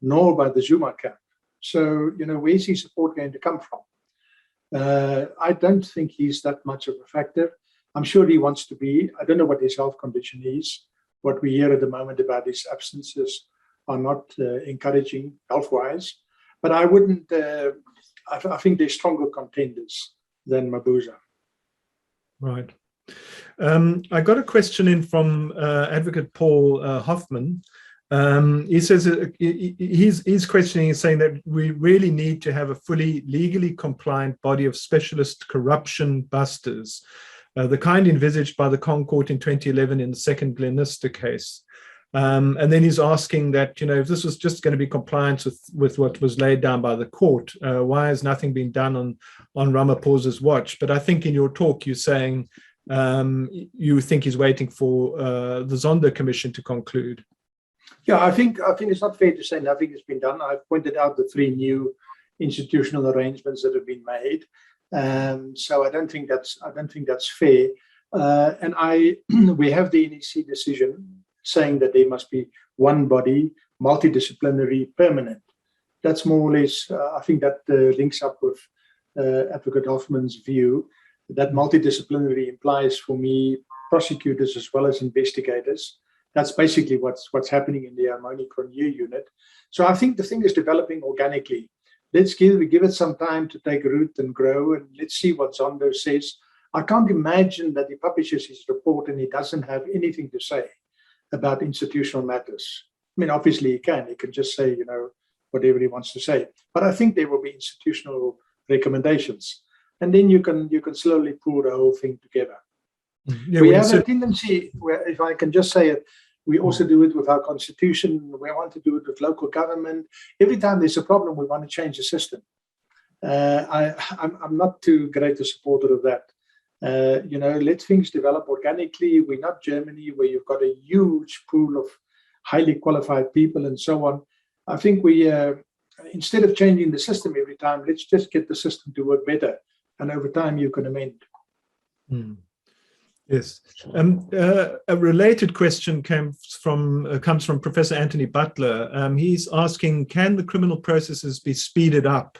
nor by the Zuma camp. So, where's his support going to come from? I don't think he's that much of a factor. I'm sure he wants to be. I don't know what his health condition is. What we hear at the moment about his absences are not encouraging health-wise. But I wouldn't, I think they're stronger contenders than Mabuza. Right. I got a question in from Advocate Paul Hoffman. He says he's questioning is saying that we really need to have a fully legally compliant body of specialist corruption busters, the kind envisaged by the Court in 2011 in the second Glenister case. And then he's asking that, if this was just going to be compliance with what was laid down by the court, why has nothing been done on Ramaphosa's watch? But I think in your talk, you're saying you think he's waiting for the Zondo Commission to conclude. Yeah, I think it's not fair to say nothing has been done. I've pointed out the 3 new institutional arrangements that have been made. So I don't think that's fair. And we have the NEC decision saying that there must be one body, multidisciplinary, permanent. That's more or less, I think that links up with Advocate Hoffman's view. That multidisciplinary implies for me prosecutors as well as investigators. That's basically what's happening in the Harmonic Review unit. So I think the thing is developing organically. Let's give it some time to take root and grow, and let's see what Zondo says. I can't imagine that he publishes his report and he doesn't have anything to say about institutional matters. I mean, obviously he can just say, whatever he wants to say. But I think there will be institutional recommendations. And then you can slowly pull the whole thing together. Yeah, we have a tendency where, if I can just say it, we also do it with our constitution. We want to do it with local government. Every time there's a problem, we want to change the system. I'm not too great a supporter of that. Let things develop organically. We're not Germany, where you've got a huge pool of highly qualified people and so on. I think we, instead of changing the system every time, let's just get the system to work better. And over time, you can amend. Yes. A related question comes from Professor Anthony Butler. He's asking, can the criminal processes be speeded up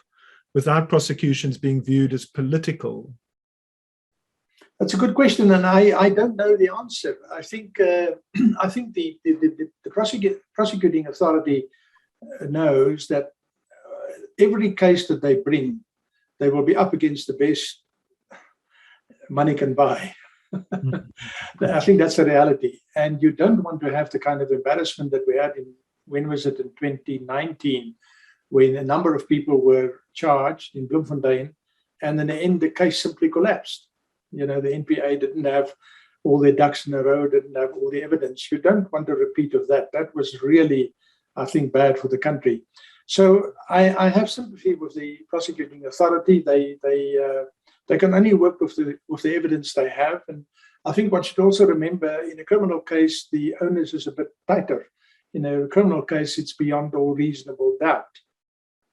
without prosecutions being viewed as political? That's a good question, and I don't know the answer. I think the prosecuting authority knows that every case that they bring, they will be up against the best money can buy. I think that's the reality, and you don't want to have the kind of embarrassment that we had in 2019, when a number of people were charged in Bloemfontein, and in the end the case simply collapsed. The NPA didn't have all their ducks in a row, didn't have all the evidence. You don't want a repeat of that. That was really, I think, bad for the country. So I have sympathy with the prosecuting authority. They can only work with the evidence they have. And I think one should also remember, in a criminal case, the onus is a bit tighter. In a criminal case, it's beyond all reasonable doubt.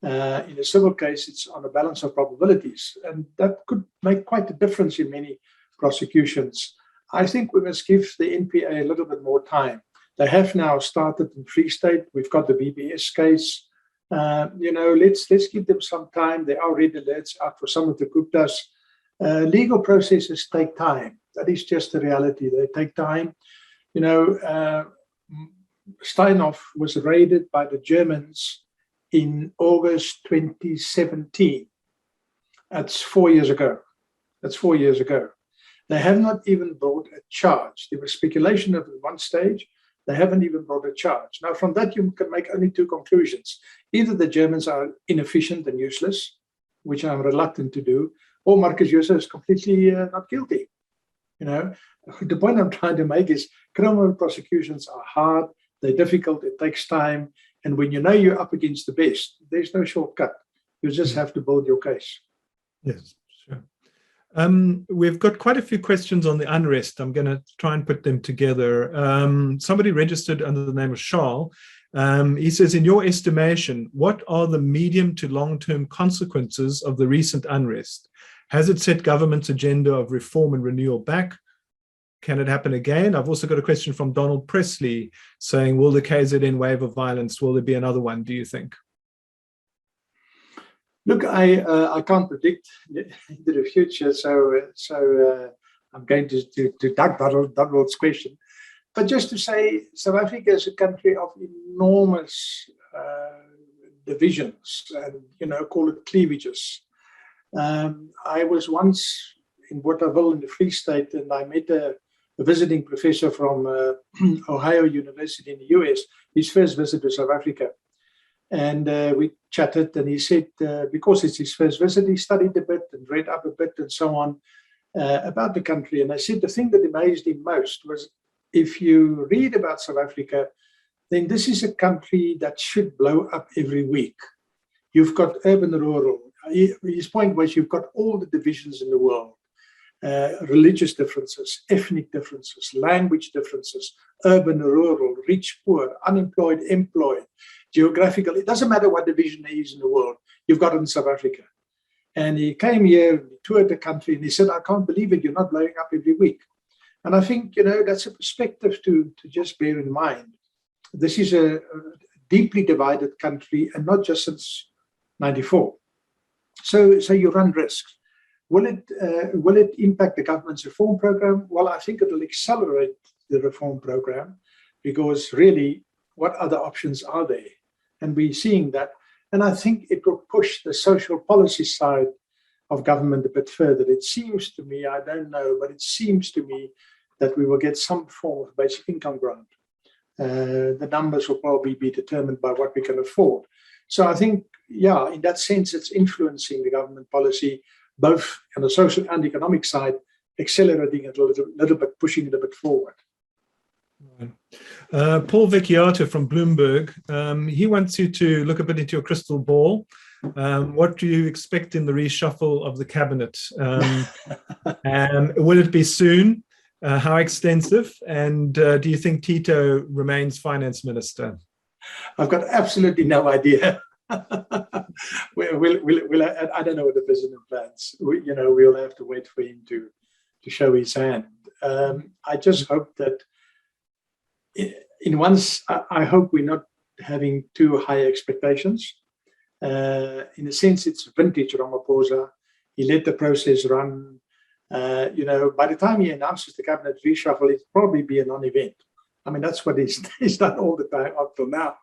In a civil case, it's on a balance of probabilities. And that could make quite a difference in many prosecutions. I think we must give the NPA a little bit more time. They have now started in Free State. We've got the BBS case. Let's give them some time. There are red alerts out for some of the Guptas. Legal processes take time. That is just the reality. They take time. Steinhoff was raided by the Germans in August 2017. That's 4 years ago. That's 4 years ago. They have not even brought a charge. There was speculation at one stage. They haven't even brought a charge. Now, from that, you can make only two conclusions. Either the Germans are inefficient and useless, which I'm reluctant to do, or Marcus Joseph is completely not guilty. You know, the point I'm trying to make is criminal prosecutions are hard, they're difficult, it takes time. And when you know you're up against the best, there's no shortcut. You just have to build your case. Yes, sure. We've got quite a few questions on the unrest. I'm going to try and put them together. Somebody registered under the name of Charles. He says, in your estimation, what are the medium to long-term consequences of the recent unrest? Has it set government's agenda of reform and renewal back? Can it happen again? I've also got a question from Donald Presley saying, will the KZN wave of violence, will there be another one, do you think? Look, I can't predict the future, so I'm going to duck Donald's question. But just to say, South Africa is a country of enormous divisions and, you know, call it cleavages. I was once in Woodrow in the Free State, and I met a visiting professor from Ohio University in the US, his first visit to South Africa. And we chatted, and he said, because it's his first visit, he studied a bit and read up a bit and so on about the country. And I said the thing that amazed him most was, if you read about South Africa, then this is a country that should blow up every week. You've got urban, rural. His point was, you've got all the divisions in the world, religious differences, ethnic differences, language differences, urban, rural, rich, poor, unemployed, employed, geographical. It doesn't matter what division there is in the world, you've got it in South Africa. And he came here, he toured the country, and he said, I can't believe it, you're not blowing up every week. And I think, you know, that's a perspective to just bear in mind. This is a deeply divided country, and not just since 94. So you run risks. Will it impact the government's reform program? Well, I think it will accelerate the reform program, because really, what other options are there? And we're seeing that. And I think it will push the social policy side of government a bit further. It seems to me, I don't know, but it seems to me that we will get some form of basic income grant. The numbers will probably be determined by what we can afford. So I think, yeah, in that sense, it's influencing the government policy, both on the social and economic side, accelerating it a little bit, pushing it a bit forward. Paul Vecchiato from Bloomberg, he wants you to look a bit into your crystal ball. What do you expect in the reshuffle of the cabinet? Will it be soon? How extensive? And do you think Tito remains finance minister? I've got absolutely no idea. I don't know what the president plans. We'll have to wait for him to show his hand. I just hope that I hope we're not having too high expectations. In a sense, it's vintage Ramaphosa. He let the process run. By the time he announces the cabinet reshuffle, it'll probably be a non-event. I mean, that's what he's done all the time up till now.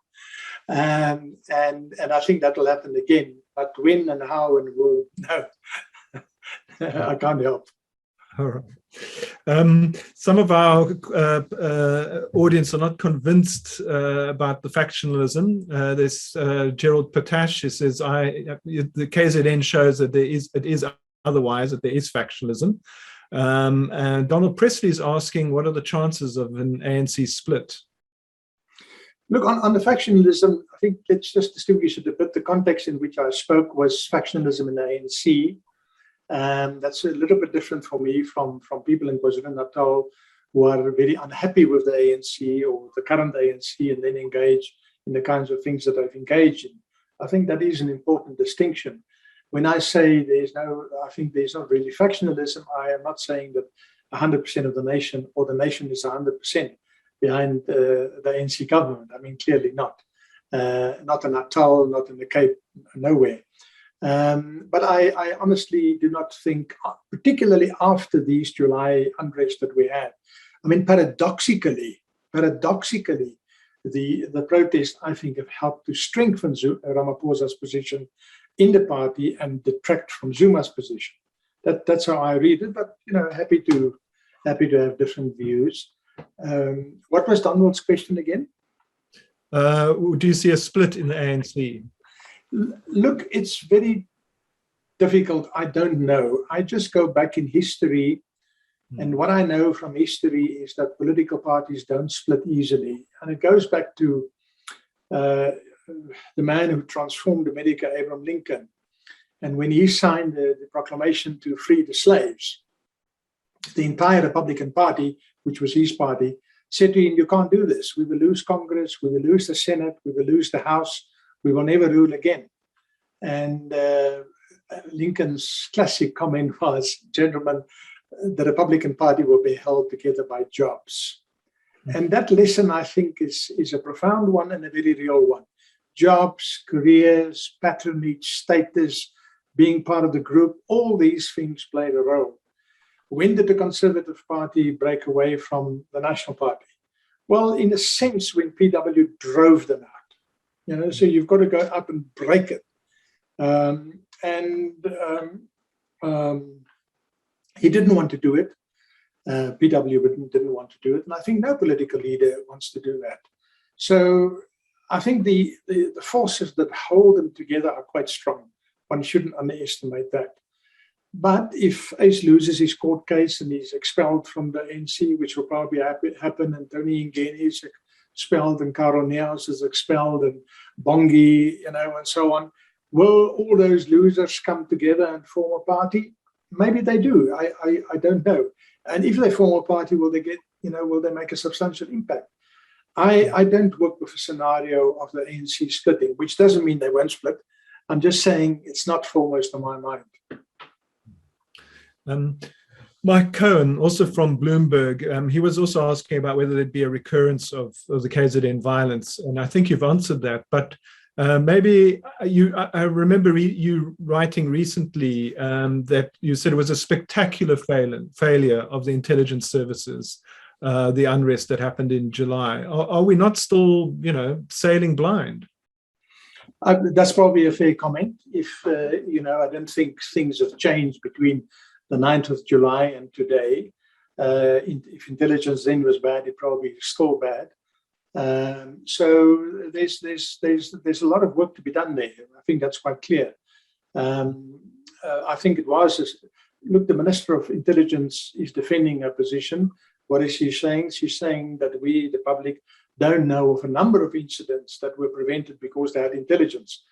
And I think that will happen again. But when and how and who, no, I can't help. All right. Some of our audience are not convinced about the factionalism. There's Gerald Potash, who says, the KZN shows that it is otherwise, that there is factionalism. And Donald Presley is asking, what are the chances of an ANC split? Look, on the factionalism, I think let's just distinguish it a bit. The context in which I spoke was factionalism in the ANC. That's a little bit different for me from people in KwaZulu-Natal who are very unhappy with the ANC or the current ANC and then engage in the kinds of things that I've engaged in. I think that is an important distinction. When I say I think there's not really factionalism, I am not saying that 100% of the nation or the nation is 100% behind the ANC government. I mean, clearly not. Not in Natal, not in the Cape, nowhere. But I honestly do not think, particularly after these July unrest that we had, I mean, paradoxically, the protest, I think, have helped to strengthen Ramaphosa's position in the party and detract from Zuma's position. That's how I read it, but happy to have different views. What was Donald's question again? Do you see a split in the ANC? Look, it's very difficult. I don't know. I just go back in history, and what I know from history is that political parties don't split easily. And it goes back to the man who transformed America, Abraham Lincoln. And when he signed the proclamation to free the slaves, the entire Republican Party, which was his party, said to him, "You can't do this. We will lose Congress, we will lose the Senate, we will lose the House, we will never rule again." And Lincoln's classic comment was, "Gentlemen, the Republican Party will be held together by jobs." And that lesson, I think, is a profound one and a very real one. Jobs, careers, patronage, status, being part of the group, all these things played a role. When did the Conservative Party break away from the National Party? Well, in a sense, when PW drove them out. So you've got to go up and break it. He didn't want to do it. PW didn't want to do it. And I think no political leader wants to do that. So I think the forces that hold them together are quite strong. One shouldn't underestimate that. But if Ace loses his court case and he's expelled from the ANC, which will probably happen, and Tony Ngeni is expelled, and Karel Neus is expelled, and Bongi, and so on, will all those losers come together and form a party? Maybe they do. I don't know. And if they form a party, will they make a substantial impact? I don't work with a scenario of the ANC splitting, which doesn't mean they won't split. I'm just saying it's not foremost on my mind. Mike Cohen, also from Bloomberg, he was also asking about whether there'd be a recurrence of the KZN violence. And I think you've answered that, but maybe I remember you writing recently that you said it was a spectacular failure of the intelligence services, the unrest that happened in July. Are we not still, sailing blind? That's probably a fair comment. If, I don't think things have changed between the 9th of July and today. If intelligence then was bad, it probably is still bad. So there's a lot of work to be done there. I think that's quite clear. I think it was, look, the Minister of Intelligence is defending her position. What is she saying? She's saying that we, the public, don't know of a number of incidents that were prevented because they had intelligence.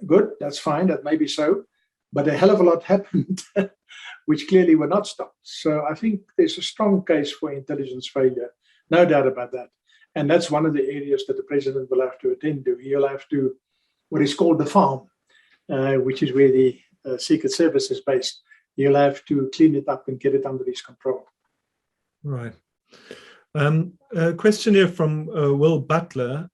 Good, that's fine, that may be so. But a hell of a lot happened, which clearly were not stopped. So I think there's a strong case for intelligence failure, no doubt about that. And that's one of the areas that the president will have to attend to. He'll have to, what is called the farm, which is where the Secret Service is based. He'll have to clean it up and get it under his control. Right. A question here from Will Butler.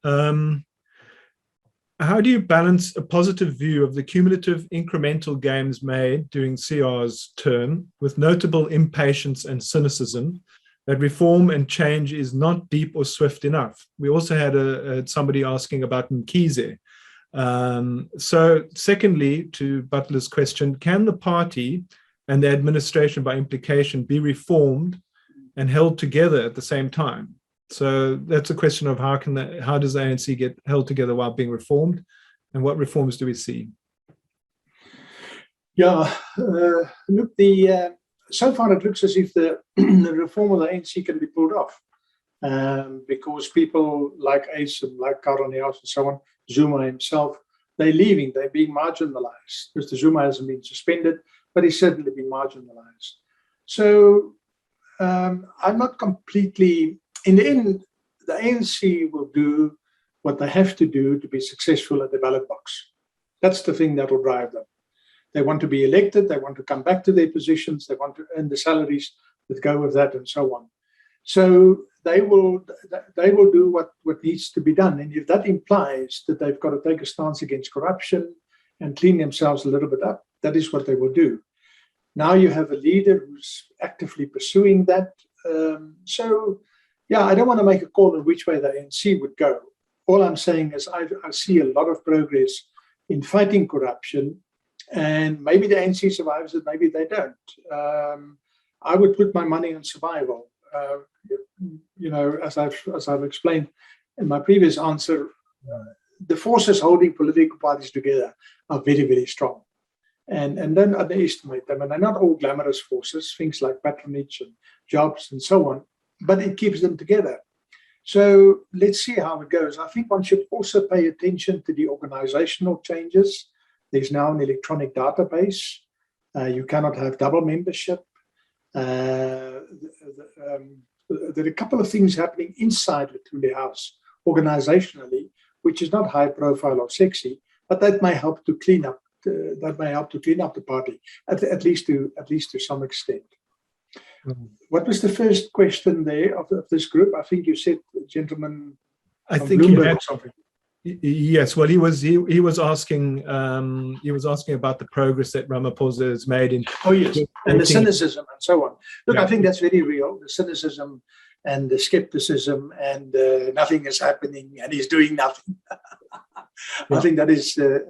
How do you balance a positive view of the cumulative incremental gains made during CR's term with notable impatience and cynicism that reform and change is not deep or swift enough? We also had somebody asking about Mkhize. So secondly, to Butler's question, can the party and the administration by implication be reformed and held together at the same time? So that's a question of how does the ANC get held together while being reformed, and what reforms do we see? Yeah, look, so far it looks as if the reform of the ANC can be pulled off, because people like Ace and like Karel Neus and so on, Zuma himself, they're leaving, they're being marginalized. Mr. Zuma hasn't been suspended, but he's certainly been marginalized. So I'm not completely, in the end, the ANC will do what they have to do to be successful at the ballot box. That's the thing that will drive them. They want to be elected, they want to come back to their positions, they want to earn the salaries that go with that and so on. So they will do what needs to be done. And if that implies that they've got to take a stance against corruption and clean themselves a little bit up, that is what they will do. Now you have a leader who's actively pursuing that. So, yeah, I don't want to make a call on which way the ANC would go. all I'm saying is I see a lot of progress in fighting corruption, and maybe the ANC survives it, maybe they don't. I would put my money on survival. As I've explained in my previous answer, the forces holding political parties together are very, very strong. And don't underestimate them. And they're not all glamorous forces, things like patronage and jobs and so on, but it keeps them together. So let's see how it goes. I think one should also pay attention to the organizational changes. There's now an electronic database. You cannot have double membership. There are a couple of things happening inside the Thule House organizationally, which is not high profile or sexy, but that may help to clean up. That may help to clean up the party, at least to some extent. Mm-hmm. What was the first question there of this group? I think you said, gentleman. I think Bloomberg or something. Yes, well, he was asking about the progress that Ramaphosa has made in. Oh yes, and the cynicism and so on. Look, yeah. I think that's very real. The cynicism and the skepticism and nothing is happening and he's doing nothing. I think that is a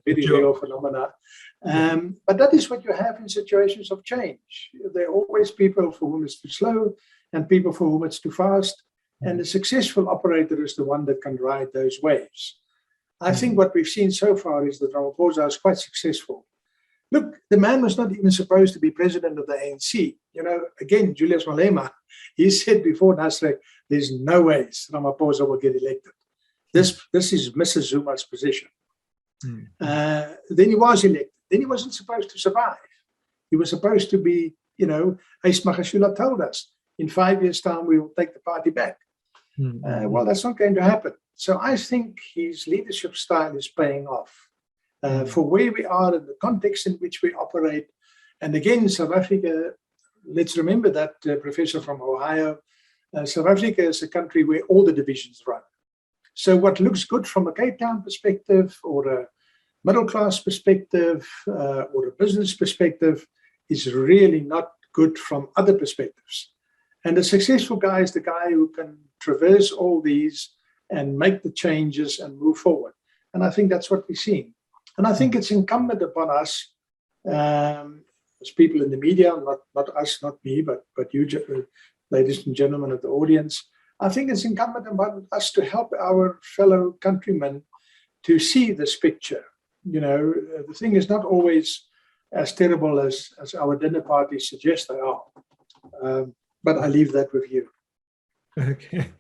very real phenomena. But that is what you have in situations of change. There are always people for whom it's too slow and people for whom it's too fast. And the successful operator is the one that can ride those waves. I think what we've seen so far is that Ramaphosa is quite successful. Look, the man was not even supposed to be president of the ANC. Again, Julius Malema, he said before Nasrek, there's no ways Ramaphosa will get elected. This is Mrs. Zuma's position. Then he was elected. Then he wasn't supposed to survive. He was supposed to be, Ace Magashula told us, in 5 years' time, we will take the party back. Well, that's not going to happen. So I think his leadership style is paying off. For where we are in the context in which we operate. And again, South Africa, let's remember that professor from Ohio, South Africa is a country where all the divisions run. So what looks good from a Cape Town perspective or a middle-class perspective or a business perspective is really not good from other perspectives. And the successful guy is the guy who can traverse all these and make the changes and move forward. And I think that's what we're seeing. And I think it's incumbent upon us, as people in the media, not us, not me, but you, ladies and gentlemen of the audience, I think it's incumbent upon us to help our fellow countrymen to see this picture. The thing is not always as terrible as our dinner parties suggest they are. But I leave that with you. Okay.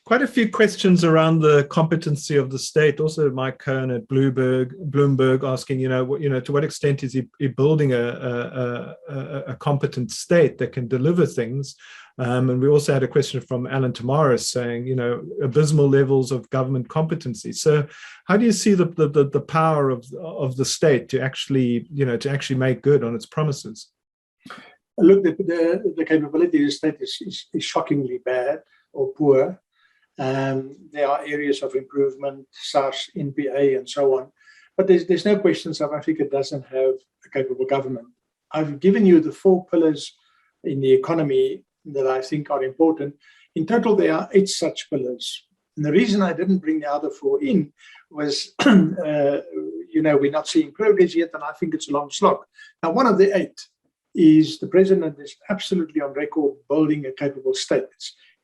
Quite a few questions around the competency of the state. Also, Mike Cohen at Bloomberg asking, to what extent is he building a competent state that can deliver things? And we also had a question from Alan Tamaris saying, abysmal levels of government competency. So, how do you see the power of the state to actually make good on its promises? Look, the capability of the state is shockingly bad or poor. There are areas of improvement, SARS, NPA, and so on. But there's no question South Africa doesn't have a capable government. I've given you the 4 pillars in the economy that I think are important. In total, there are 8 such pillars. And the reason I didn't bring the other 4 in was, we're not seeing progress yet, and I think it's a long slog. Now, one of the 8 is the president is absolutely on record building a capable state.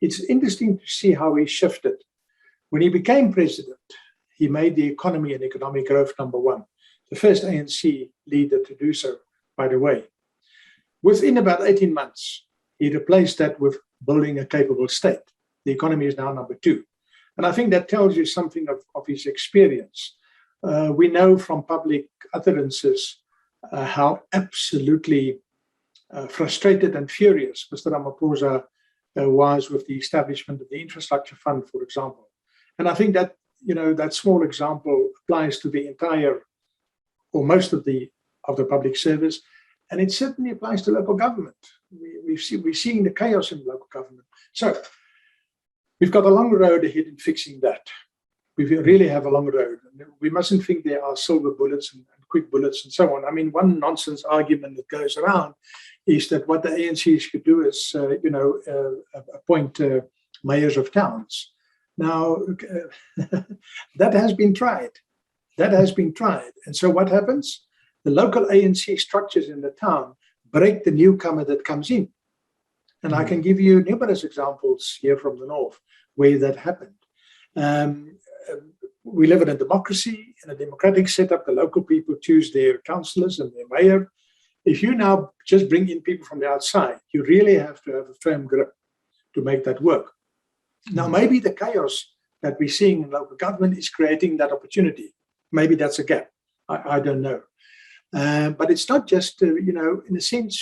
It's interesting to see how he shifted. When he became president, he made the economy and economic growth number 1, the first ANC leader to do so, by the way. Within about 18 months, he replaced that with building a capable state. The economy is now number 2. And I think that tells you something of his experience. We know from public utterances how absolutely frustrated and furious Mr. Ramaphosa was with the establishment of the infrastructure fund, for example. And I think that, that small example applies to the entire or most of the public service. And it certainly applies to local government. We're seeing the chaos in local government. So we've got a long road ahead in fixing that. We really have a long road. We mustn't think there are silver bullets and quick bullets and so on. I mean, one nonsense argument that goes around is that what the ANC could do is, appoint mayors of towns. Now, that has been tried. That has been tried. And so what happens? The local ANC structures in the town break the newcomer that comes in. And I can give you numerous examples here from the north where that happened. We live in a democracy, in a democratic setup. The local people choose their councillors and their mayor. If you now just bring in people from the outside, you really have to have a firm grip to make that work. Now, maybe the chaos that we're seeing in local government is creating that opportunity. Maybe that's a gap. I don't know. But it's not just, in a sense,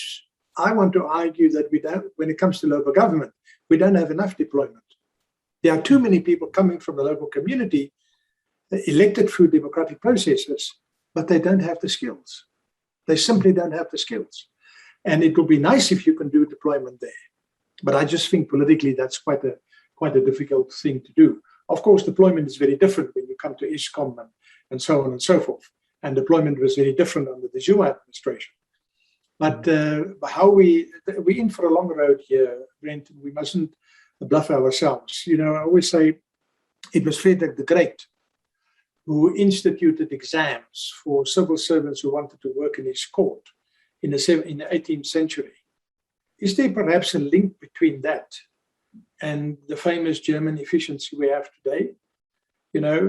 I want to argue that we don't, when it comes to local government, we don't have enough deployment. There are too many people coming from the local community, elected through democratic processes, but they don't have the skills. They simply don't have the skills. And it would be nice if you can do deployment there. But I just think politically that's quite a difficult thing to do. Of course, deployment is very different when you come to ISCOM and so on and so forth. And deployment was very different under the Zuma administration. But we're in for a long road here, Brent. We mustn't bluff ourselves. I always say it was Frederick the Great who instituted exams for civil servants who wanted to work in his court in the 18th century. Is there perhaps a link between that and the famous German efficiency we have today?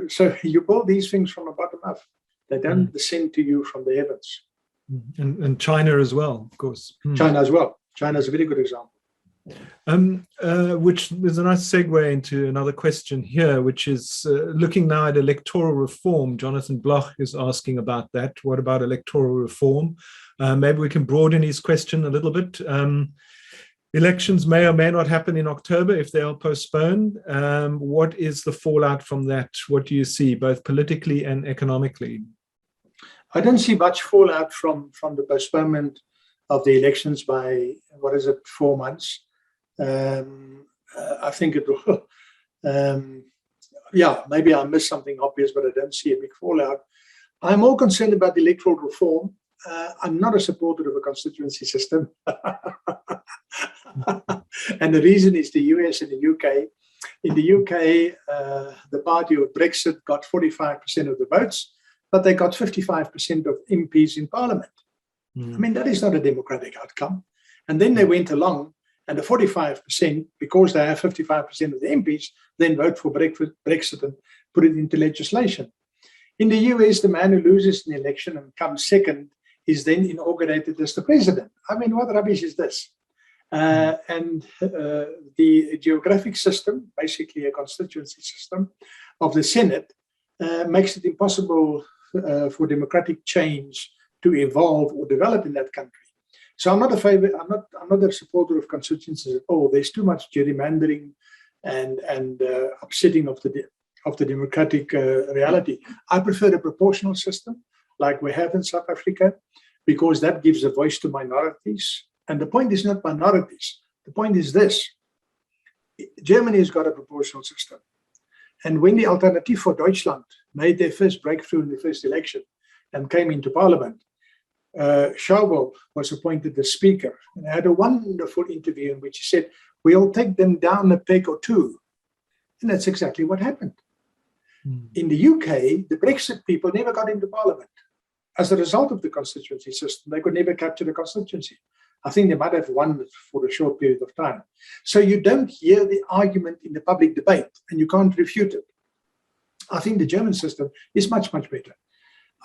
So you build these things from the bottom up. They don't descend to you from the heavens. And China as well, of course. China as well. China is a very good example. Which is a nice segue into another question here, which is looking now at electoral reform. Jonathan Bloch is asking about that. What about electoral reform? Maybe we can broaden his question a little bit. Elections may or may not happen in October if they are postponed. What is the fallout from that? What do you see, both politically and economically? I don't see much fallout from the postponement of the elections by, 4 months. I think it will, maybe I missed something obvious, but I don't see a big fallout. I'm more concerned about electoral reform. I'm not a supporter of a constituency system. And the reason is the US and the UK. In the UK, the party of Brexit got 45% of the votes, but they got 55% of MPs in parliament. I mean, that is not a democratic outcome. And then they went along, and the 45%, because they have 55% of the MPs, then vote for Brexit and put it into legislation. In the US, the man who loses an election and comes second is then inaugurated as the president. I mean, what rubbish is this? And the geographic system, basically a constituency system of the Senate, makes it impossible for democratic change to evolve or develop in that country. So I'm not a supporter of constituencies at all. There's too much gerrymandering and upsetting of the democratic reality. I prefer a proportional system like we have in South Africa, because that gives a voice to minorities. And the point is not minorities. The point is this. Germany has got a proportional system. And when the Alternative for Deutschland made their first breakthrough in the first election and came into parliament, Schauble was appointed the speaker. And I had a wonderful interview in which he said, we'll take them down a peg or two. And that's exactly what happened. In the UK, the Brexit people never got into parliament. As a result of the constituency system, they could never capture the constituency. I think they might have won for a short period of time. So you don't hear the argument in the public debate and you can't refute it. I think the German system is much, much better.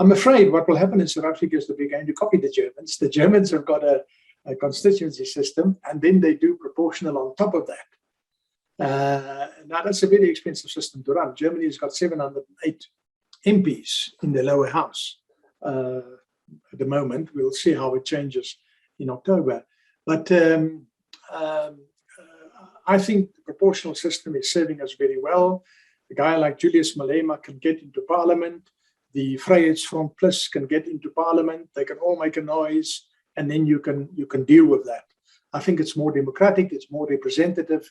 I'm afraid what will happen in South Africa is that we're going to copy the Germans. The Germans have got a constituency system, and then they do proportional on top of that. Now, that's a very expensive system to run. Germany has got 708 MPs in the lower house at the moment. We'll see how it changes in October. But I think the proportional system is serving us very well. A guy like Julius Malema can get into parliament. The Vryheidsfront Plus can get into parliament. They can all make a noise, and then you can deal with that. I think it's more democratic. It's more representative.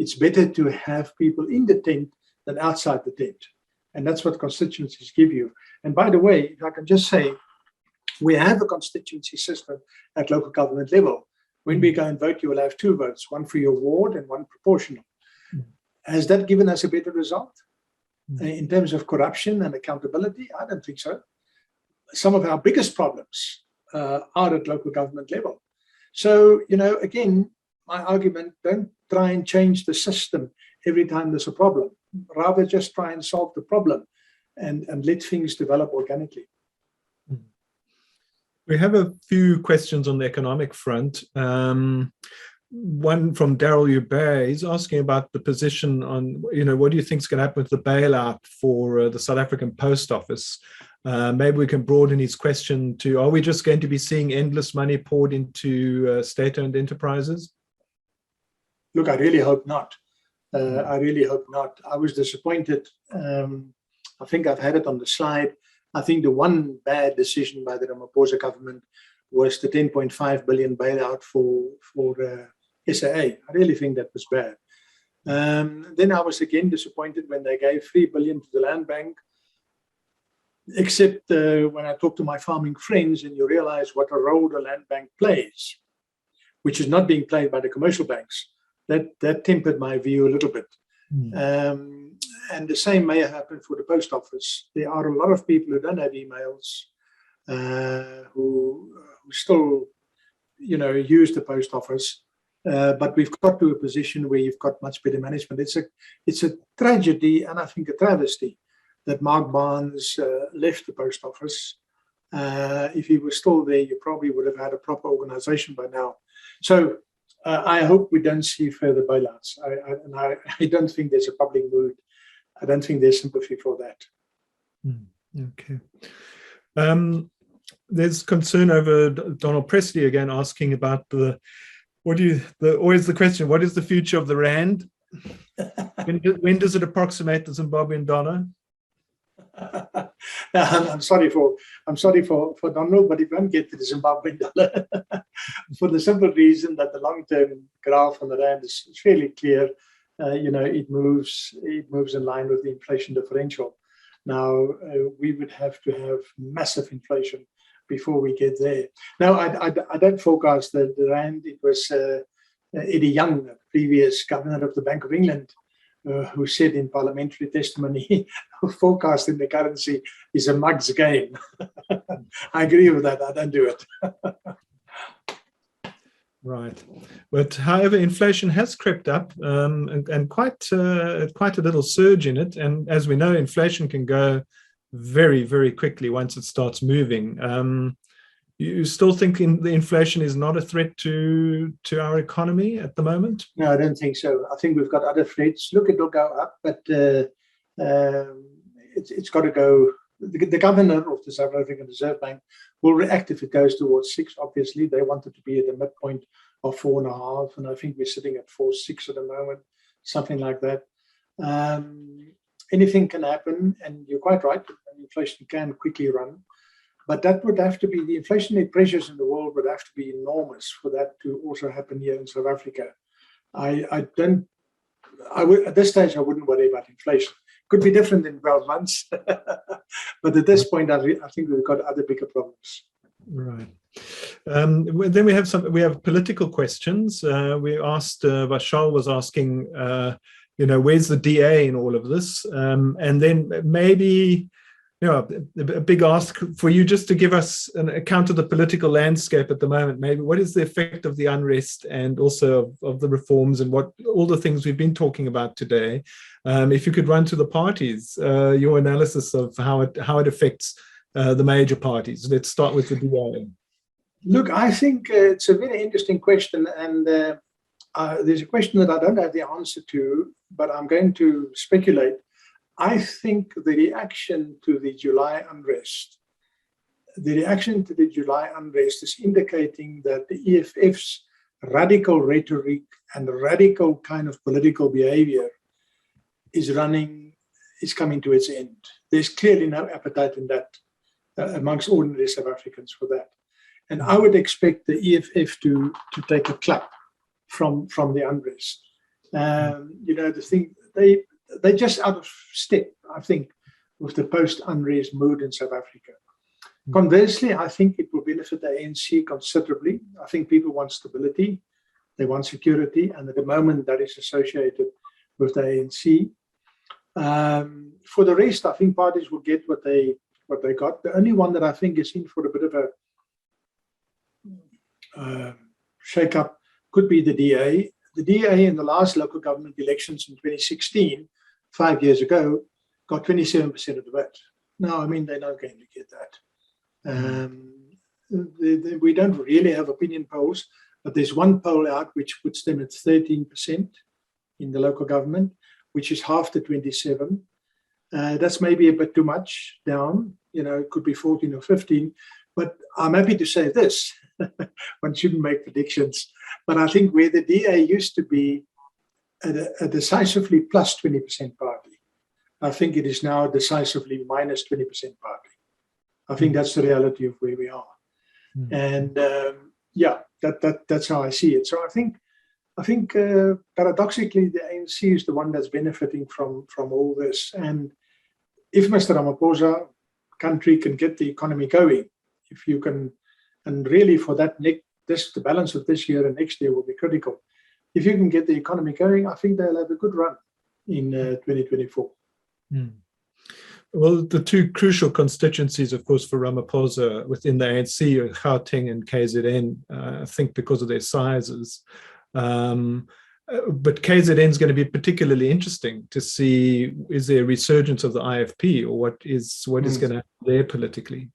It's better to have people in the tent than outside the tent. And that's what constituencies give you. And by the way, if I can just say, we have a constituency system at local government level. When we go and vote, you will have 2 votes, one for your ward and one proportional. Has that given us a better result in terms of corruption and accountability? I don't think so. Some of our biggest problems are at local government level. So, again, my argument, don't try and change the system every time there's a problem. Rather just try and solve the problem and let things develop organically. We have a few questions on the economic front. One from Daryl Ubay. He's asking about the position on, what do you think is going to happen with the bailout for the South African Post Office? Maybe we can broaden his question to, are we just going to be seeing endless money poured into state-owned enterprises? Look, I really hope not. I really hope not. I was disappointed. I think I've had it on the slide. I think the one bad decision by the Ramaphosa government was the 10.5 billion bailout for SAA. I really think that was bad. Then I was again disappointed when they gave 3 billion to the Land Bank, except when I talk to my farming friends and you realize what a role the Land Bank plays, which is not being played by the commercial banks. That tempered my view a little bit. And the same may happen for the post office. There are a lot of people who don't have emails, who still, use the post office. But we've got to a position where you've got much better management. It's a tragedy, and I think a travesty, that Mark Barnes left the post office. If he was still there, you probably would have had a proper organization by now. So I hope we don't see further bailouts. I don't think there's a public mood. I don't think there's sympathy for that. Okay. There's concern over Donald Presley again asking about always the question, what is the future of the rand? When does it approximate the Zimbabwean dollar? I'm sorry for Donald, but it won't get to the Zimbabwean dollar for the simple reason that the long-term graph on the rand is fairly clear. It moves in line with the inflation differential. Now we would have to have massive inflation before we get there. Now I don't forecast the rand. It was Eddie Young, the previous governor of the Bank of England, who said in parliamentary testimony, forecasting the currency is a mug's game. I agree with that. I don't do it. Right. But however, inflation has crept up and quite a little surge in it. And as we know, inflation can go very, very quickly once it starts moving. You still think the inflation is not a threat to our economy at the moment? No, I don't think so. I think we've got other threats. Look, it'll go up, but it's got to go. The governor of the South African Reserve Bank will react if it goes towards 6. Obviously, they wanted to be at the midpoint of 4.5, and I think we're sitting at 4.6 at the moment, something like that. Anything can happen, and you're quite right. Inflation can quickly run, but that would have to be, the inflationary pressures in the world would have to be enormous for that to also happen here in South Africa. At this stage, I wouldn't worry about inflation. Could be different in 12 months, but at this point, I think we've got other bigger problems. Right. Then we have political questions. We asked, Vashal was asking, where's the DA in all of this? And then maybe, a big ask for you just to give us an account of the political landscape at the moment. Maybe what is the effect of the unrest and also of the reforms and what all the things we've been talking about today. If you could run to the parties, your analysis of how it affects the major parties. Let's start with the DA. Look, I think it's a very interesting question, and there's a question that I don't have the answer to, but I'm going to speculate. I think the reaction to the July unrest is indicating that the EFF's radical rhetoric and radical kind of political behavior is coming to its end. There's clearly no appetite in that amongst ordinary South Africans for that. And I would expect the EFF to take a clap from the unrest. They're just out of step, I think, with the post-unrest mood in South Africa. Conversely, I think it will benefit the ANC considerably. I think people want stability, they want security, and at the moment that is associated with the ANC. For the rest, I think parties will get what they got. The only one that I think is in for a bit of a shake-up could be the DA. The DA in the last local government elections in 2016, 5 years ago, got 27% of the vote. Now, I mean, they're not going to get that. We don't really have opinion polls, but there's one poll out which puts them at 13% in the local government, which is half the 27. That's maybe a bit too much down, it could be 14 or 15, but I'm happy to say this. One shouldn't make predictions, but I think where the DA used to be a decisively plus 20% party, I think it is now decisively minus 20% party. I think that's the reality of where we are. And that's how I see it. So I think paradoxically, the ANC is the one that's benefiting from all this. And if Mr. Ramaphosa country can get the economy going, if you can, and really for that, the balance of this year and next year will be critical. If you can get the economy going, I think they'll have a good run in 2024. Well, the two crucial constituencies, of course, for Ramaphosa within the ANC are Gauteng and KZN, I think because of their sizes. But KZN is going to be particularly interesting to see, is there a resurgence of the IFP, or what is going to happen there politically?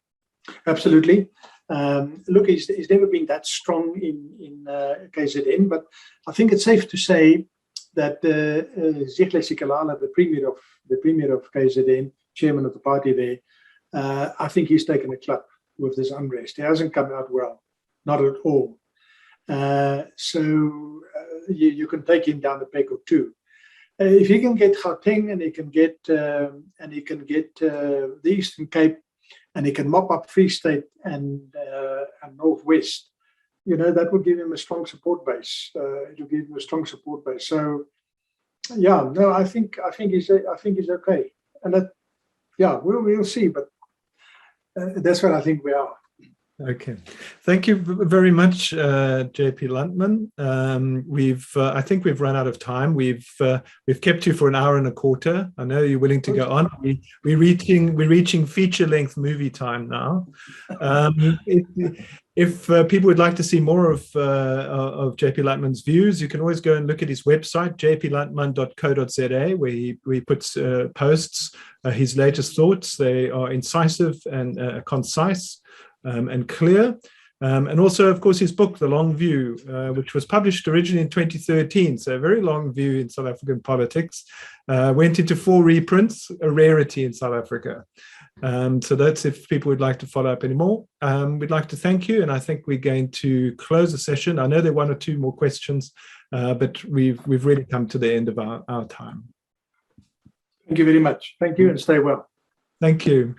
Absolutely. Look, he's never been that strong in KZN, but I think it's safe to say that Zihle Sikalala, the premier of KZN, chairman of the party there, I think he's taken a club with this unrest. He hasn't come out well, not at all. So you can take him down a peg or two. If he can get Gauteng and he can get the Eastern Cape, and he can mop up Free State and Northwest, that would give him a strong support base. It will give him a strong support base. So, yeah, no, I think he's okay, and that, we'll see, but that's where I think we are. Okay, thank you very much, JP Landman. I think we've run out of time. We've kept you for an hour and a quarter. I know you're willing to go on. We're reaching feature-length movie time now. If people would like to see more of JP Landman's views, you can always go and look at his website, jplandman.co.za, where he puts posts his latest thoughts. They are incisive and concise. And clear. And also, of course, his book, The Long View, which was published originally in 2013, so a very long view in South African politics, went into 4 reprints, a rarity in South Africa. So that's if people would like to follow up anymore. We'd like to thank you, and I think we're going to close the session. I know there are 1 or 2 more questions, but we've really come to the end of our time. Thank you very much. Thank you, and stay well. Thank you.